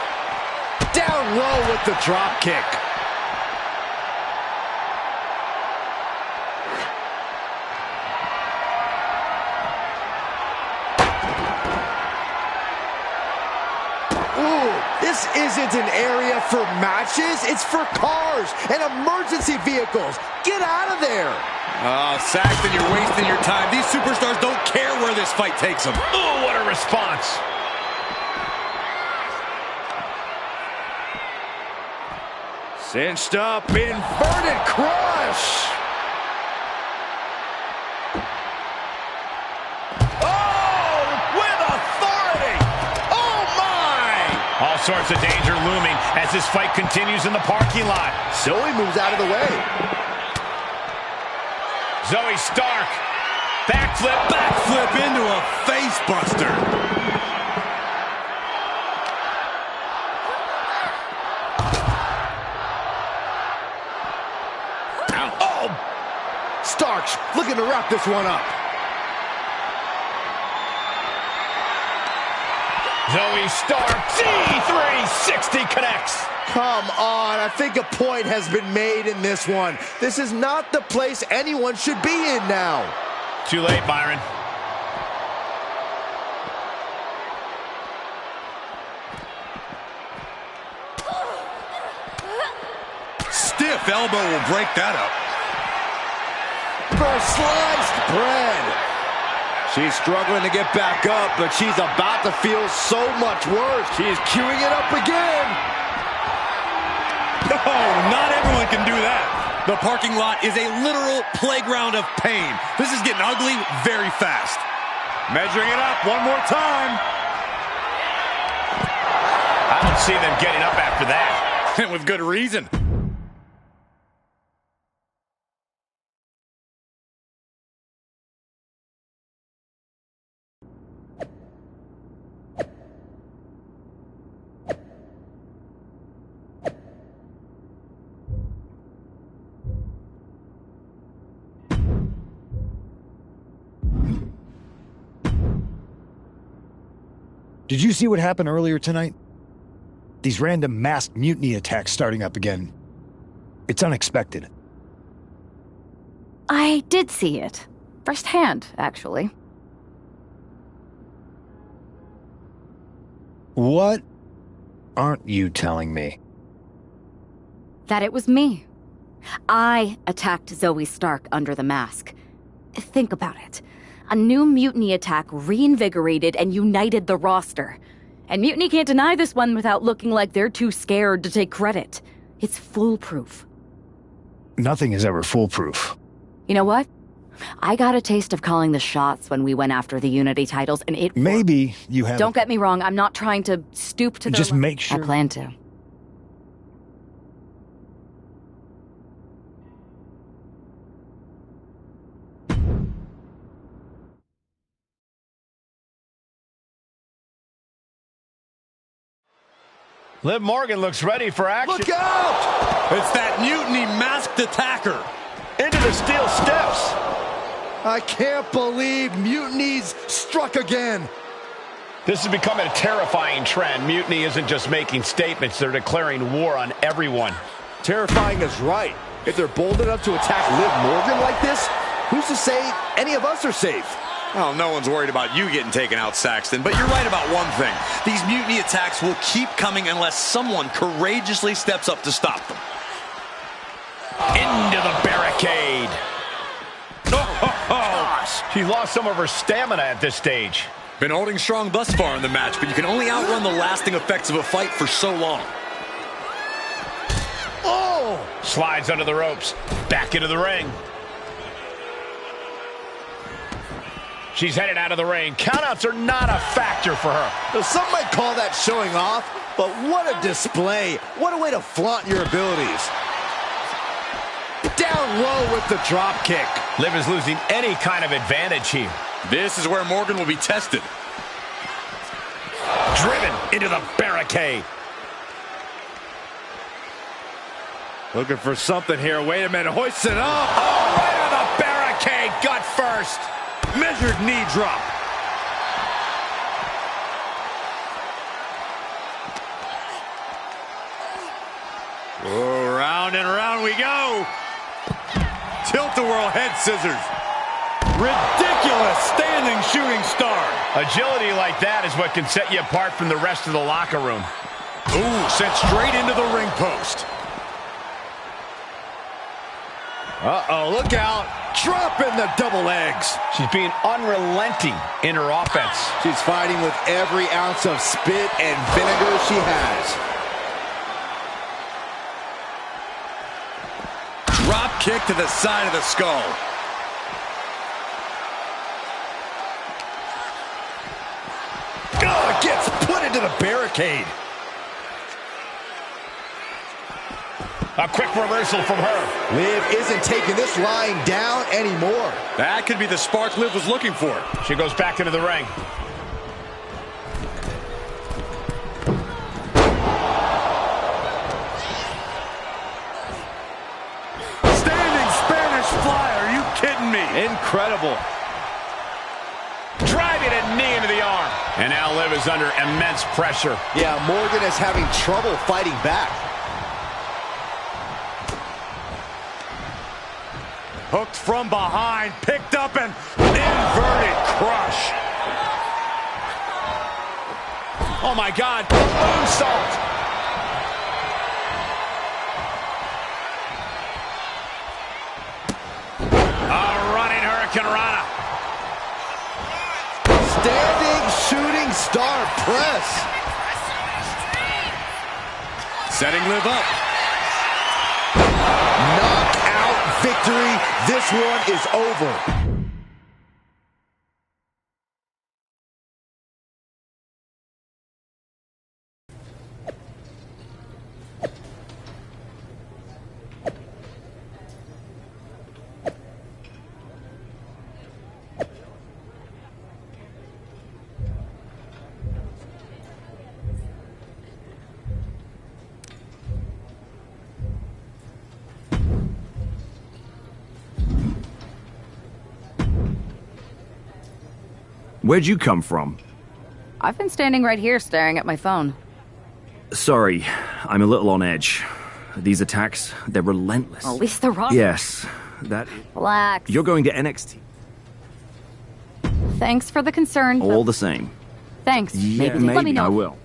Down low with the drop kick. This isn't an area for matches, it's for cars and emergency vehicles. Get out of there. Saxton, you're wasting your time. These superstars don't care where this fight takes them. Oh, what a response. Cinched up, inverted crush. All sorts of danger looming as this fight continues in the parking lot. Zoe moves out of the way. Zoe Stark. Backflip into a face buster. Starks looking to wrap this one up. Zoe Stark, G360 connects. Come on, I think a point has been made in this one. This is not the place anyone should be in now. Too late, Byron. Stiff elbow will break that up. For sliced bread. She's struggling to get back up, but she's about to feel so much worse. She's queuing it up again. Oh, not everyone can do that. The parking lot is a literal playground of pain. This is getting ugly very fast. Measuring it up one more time. I don't see them getting up after that. And with good reason. Did you see what happened earlier tonight? These random masked mutiny attacks starting up again. It's unexpected. I did see it. Firsthand, actually. What aren't you telling me? That it was me. I attacked Zoe Stark under the mask. Think about it. A new mutiny attack reinvigorated and united the roster. And Mutiny can't deny this one without looking like they're too scared to take credit. It's foolproof. Nothing is ever foolproof. You know what? I got a taste of calling the shots when we went after the Unity titles, and it Maybe you have... Don't get me wrong, I'm not trying to stoop to their Just make sure... I plan to. Liv Morgan looks ready for action. Look out! It's that Mutiny masked attacker. Into the steel steps. I can't believe Mutiny's struck again. This is becoming a terrifying trend. Mutiny isn't just making statements, they're declaring war on everyone. Terrifying is right. If they're bold enough to attack Liv Morgan like this, who's to say any of us are safe? Well, no one's worried about you getting taken out, Saxton, but you're right about one thing. These mutiny attacks will keep coming unless someone courageously steps up to stop them. Into the barricade. Oh, she lost some of her stamina at this stage. Been holding strong thus far in the match, but you can only outrun the lasting effects of a fight for so long. Oh! Slides under the ropes. Back into the ring. She's headed out of the ring. Countouts are not a factor for her. Some might call that showing off, but what a display. What a way to flaunt your abilities. Down low with the drop kick. Liv is losing any kind of advantage here. This is where Morgan will be tested. Driven into the barricade. Looking for something here. Wait a minute. Hoist it up. Oh, right on the barricade. Gut first. Measured knee drop. Oh, round and round we go. Tilt-a-whirl head scissors. Ridiculous standing shooting star. Agility like that is what can set you apart from the rest of the locker room. Ooh, sent straight into the ring post. Uh-oh, look out. Dropping the double legs. She's being unrelenting in her offense. She's fighting with every ounce of spit and vinegar she has. Drop kick to the side of the skull. Oh, it gets put into the barricade. A quick reversal from her. Liv isn't taking this lying down anymore. That could be the spark Liv was looking for. She goes back into the ring. Standing Spanish fly, are you kidding incredible. Driving a knee into the arm. And now Liv is under immense pressure. Yeah, Morgan is having trouble fighting back. Hooked from behind, picked up and inverted crush. Oh my God, moonsault. A running Hurricane Rana. Standing shooting star press. Setting Liv up. Knockout victory. This one is over. Where'd you come from? I've been standing right here staring at my phone. Sorry, I'm a little on edge. These attacks, they're relentless. At least they're wrong. Yes, that... Relax. You're going to NXT. Thanks for the concern. All the same. Thanks. Yeah, maybe. Let me know. I will.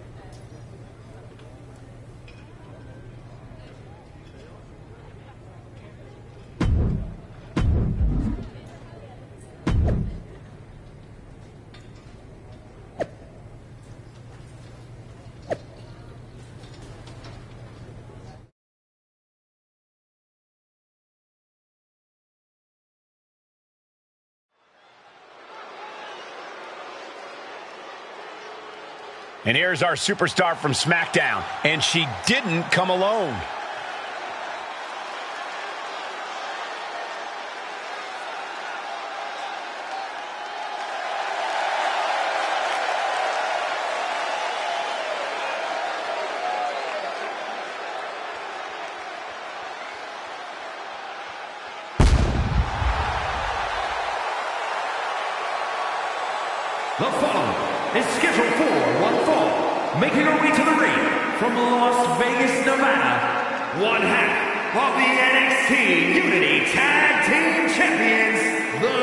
And here's our superstar from SmackDown. And she didn't come alone. The following is scheduled for one fall, making her way to the ring from Las Vegas, Nevada, one half of the NXT Unity Tag Team Champions, The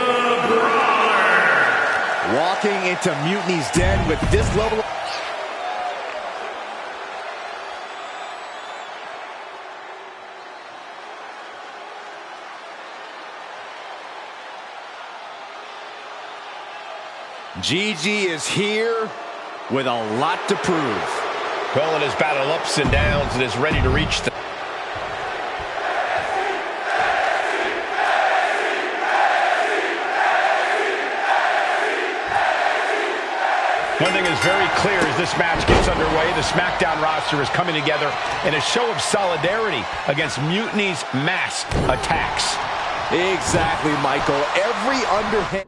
Brawler. Walking into Mutiny's den with this level of... Gigi is here with a lot to prove. Well, it has battled ups and downs and is ready to reach the... One thing is very clear as this match gets underway, the SmackDown roster is coming together in a show of solidarity against Mutiny's mass attacks. Exactly, Michael. Every underhand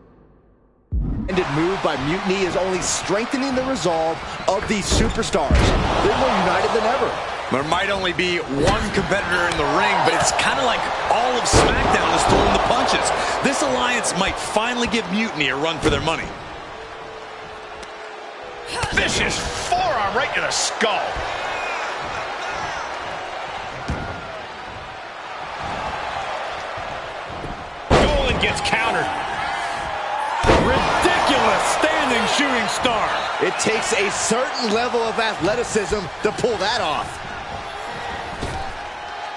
move by Mutiny is only strengthening the resolve of these superstars. They're more united than ever. There might only be one competitor in the ring, but it's kind of like all of SmackDown is throwing the punches. This alliance might finally give Mutiny a run for their money. Vicious forearm right to the skull. Dolan gets countered. Ridiculous standing shooting star. It takes a certain level of athleticism to pull that off.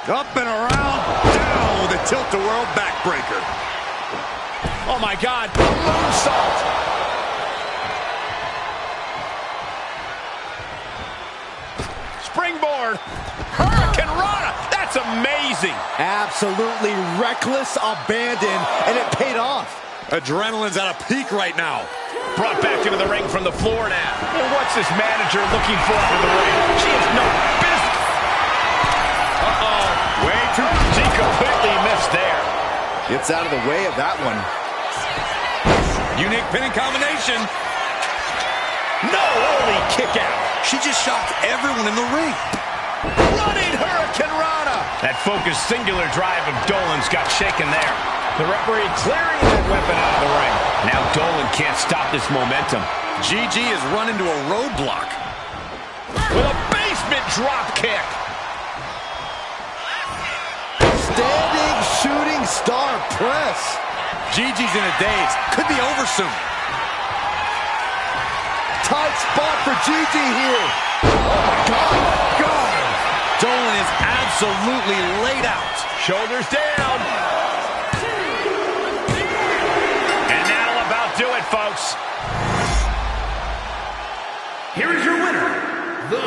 Up and around, down with a tilt-a-whirl backbreaker. Oh my God, moonsault. Springboard. Hurricane Rana. That's amazing. Absolutely reckless abandon, and it paid off. Adrenaline's at a peak right now. Brought back into the ring from the floor now. And what's this manager looking for out of the ring? She has no business. Uh-oh. Way too... She completely missed there. Gets out of the way of that one. Unique pinning combination. No, only kick out. She just shocked everyone in the ring. Running Hurricane Rana. That focused singular drive of Dolan's got shaken there. The referee clearing that weapon out of the ring. Now Dolan can't stop this momentum. Gigi has run into a roadblock. With a basement drop kick. Standing shooting star press. Gigi's in a daze. Could be over soon. Tight spot for Gigi here. Oh my God. Dolan is absolutely laid out. Shoulders down. And that'll about do it, folks. Here is your winner, The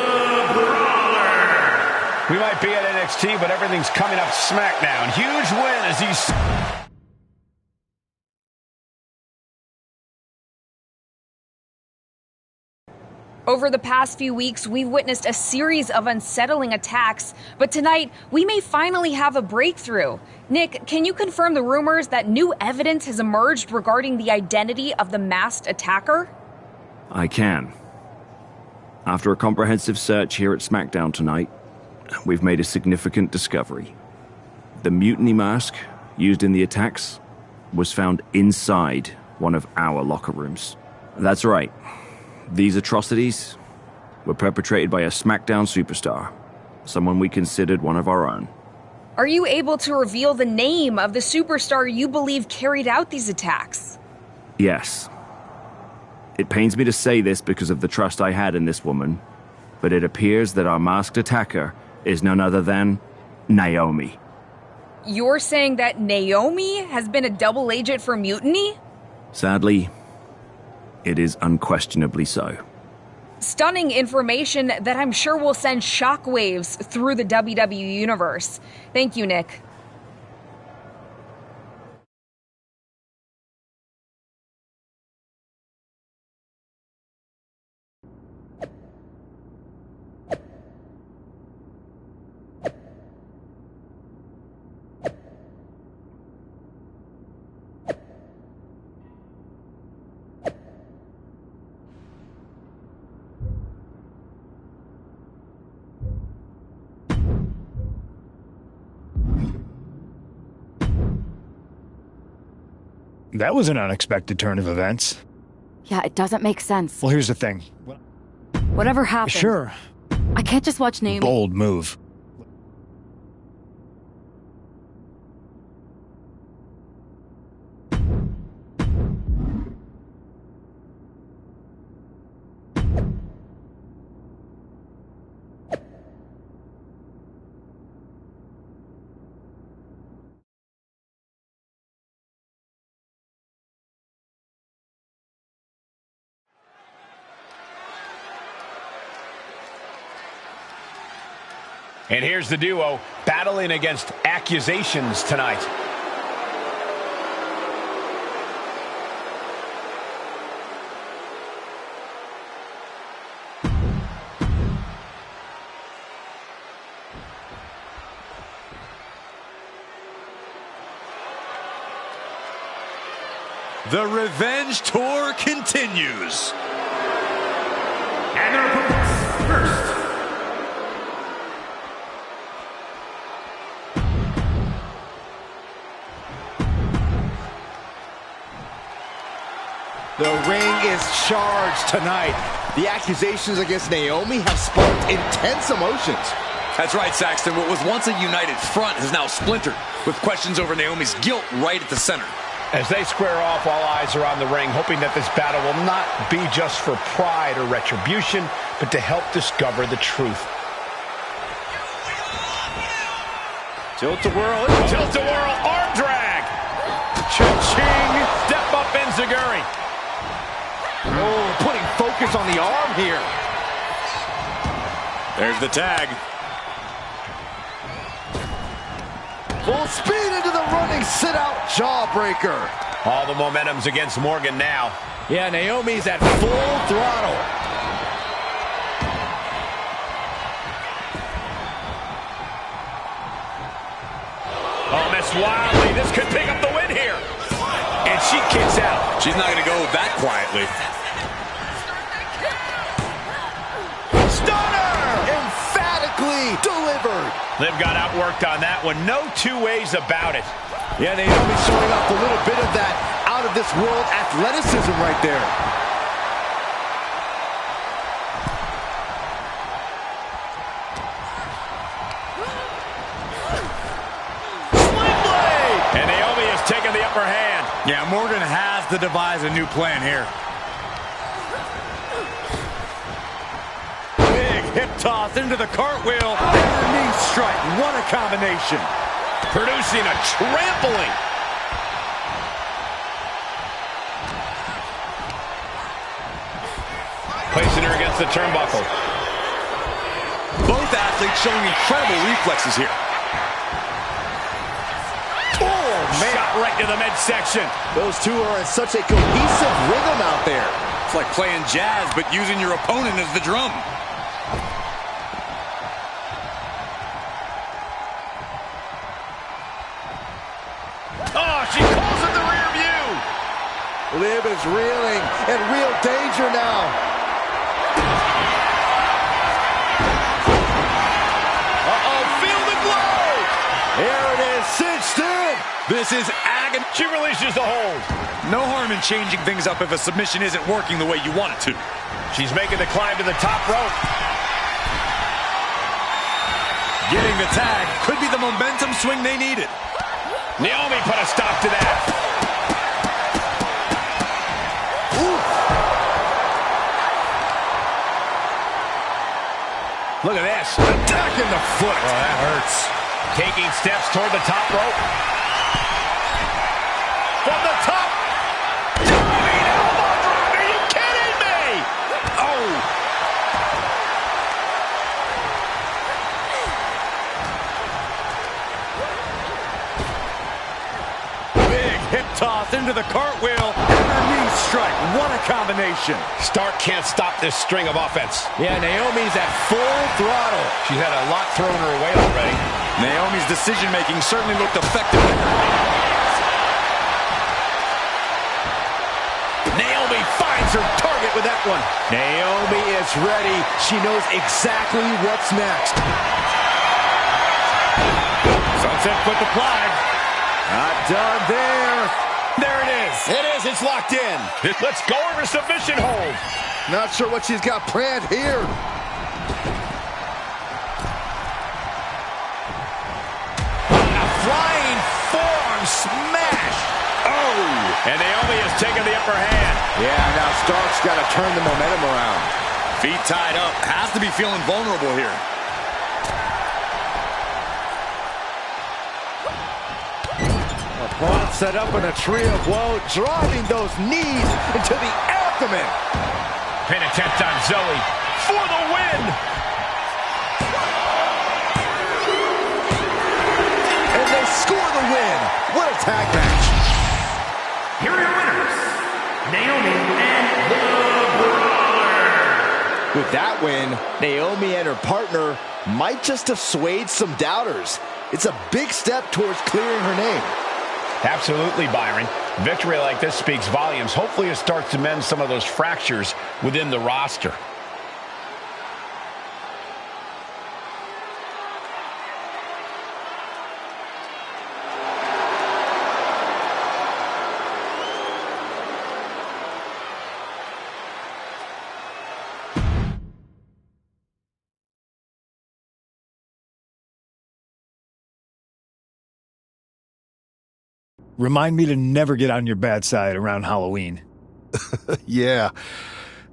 Brawler. We might be at NXT, but everything's coming up SmackDown. Huge win as he's... Over the past few weeks, we've witnessed a series of unsettling attacks, but tonight, we may finally have a breakthrough. Nick, can you confirm the rumors that new evidence has emerged regarding the identity of the masked attacker? I can. After a comprehensive search here at SmackDown tonight, we've made a significant discovery. The mutiny mask used in the attacks was found inside one of our locker rooms. That's right. These atrocities were perpetrated by a SmackDown superstar, someone we considered one of our own. Are you able to reveal the name of the superstar you believe carried out these attacks? Yes. It pains me to say this because of the trust I had in this woman, but it appears that our masked attacker is none other than Naomi. You're saying that Naomi has been a double agent for Mutiny? Sadly, it is unquestionably so. Stunning information that I'm sure will send shockwaves through the WWE universe. Thank you, Nick. That was an unexpected turn of events. Yeah, it doesn't make sense. Well, here's the thing. Whatever happened. Sure. I can't just watch Naomi. Bold move. And here's the duo battling against accusations tonight. The Revenge Tour continues. And their opponents, first. The ring is charged tonight. The accusations against Naomi have sparked intense emotions. That's right, Saxton. What was once a united front has now splintered, with questions over Naomi's guilt right at the center. As they square off, all eyes are on the ring, hoping that this battle will not be just for pride or retribution, but to help discover the truth. Tilt-a-whirl. Tilt-a-whirl, arm drag. Cha-ching. Step up Enziguri. Oh, putting focus on the arm here. There's the tag. Full speed into the running sit-out jawbreaker. All the momentum's against Morgan now. Yeah, Naomi's at full throttle. Oh, Miss Wiley, this could pick up the win here. And she kicks out. She's not going to go that quietly. Stunner! Emphatically Naomi delivered. Liv got outworked on that one. No two ways about it. Yeah, Naomi showing off a little bit of that out-of-this-world athleticism right there. And Naomi has taken the upper hand. Yeah, Morgan has to devise a new plan here. Big hip toss into the cartwheel. And a knee strike. What a combination. Producing a trampling. Placing her against the turnbuckle. Both athletes showing incredible reflexes here. Oh, man. Shot right to the midsection. Those two are in such a cohesive rhythm out there. It's like playing jazz, but using your opponent as the drum. Oh, she calls it the rear view. Liv is reeling in real danger now. Uh-oh, feel the glow. Here it is, cinched in. This is agony. She releases the hold. No harm in changing things up if a submission isn't working the way you want it to. She's making the climb to the top rope. Getting the tag could be the momentum swing they needed. Naomi put a stop to that. Look at this. Attacking the foot. Oh, that hurts. Taking steps toward the top rope. From the top. Diving elbow drop. Are you kidding me? Oh. Big hip toss into the cartwheel. And a knee strike. What a combination. Stark can't stop this string of offense. Yeah, Naomi's at full throttle. She's had a lot thrown her way already. Naomi's decision-making certainly looked effective. Naomi finds her target with that one. Naomi is ready. She knows exactly what's next. Sunset foot applied. Not done there. There it is. It is. It's locked in. Let's go over submission hold. Not sure what she's got planned here. A flying forearm smash. Oh. And Naomi has taken the upper hand. Yeah, now Stark's got to turn the momentum around. Feet tied up. Has to be feeling vulnerable here. Opponent set up in a tree of woe, driving those knees into the abdomen. Pin attempt on Zoe for the win. And they score the win. What a tag match. Here are your winners, Naomi and The Brawler. With that win, Naomi and her partner might just assuage some doubters. It's a big step towards clearing her name. Absolutely, Byron. Victory like this speaks volumes. Hopefully it starts to mend some of those fractures within the roster. Remind me to never get on your bad side around Halloween. Yeah.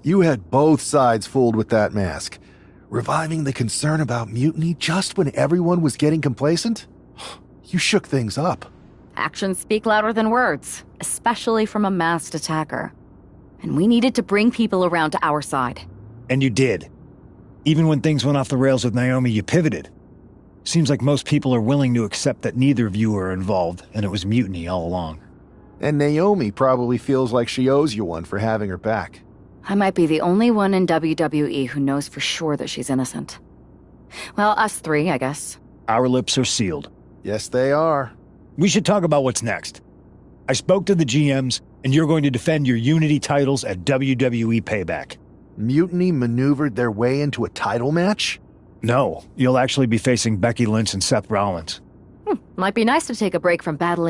You had both sides fooled with that mask. Reviving the concern about mutiny just when everyone was getting complacent? You shook things up. Actions speak louder than words, especially from a masked attacker. And we needed to bring people around to our side. And you did. Even when things went off the rails with Naomi, you pivoted. Seems like most people are willing to accept that neither of you are involved, and it was mutiny all along. And Naomi probably feels like she owes you one for having her back. I might be the only one in WWE who knows for sure that she's innocent. Well, us three, I guess. Our lips are sealed. Yes, they are. We should talk about what's next. I spoke to the GMs, and you're going to defend your Unity titles at WWE Payback. Mutiny maneuvered their way into a title match? No, you'll actually be facing Becky Lynch and Seth Rollins. Might be nice to take a break from battling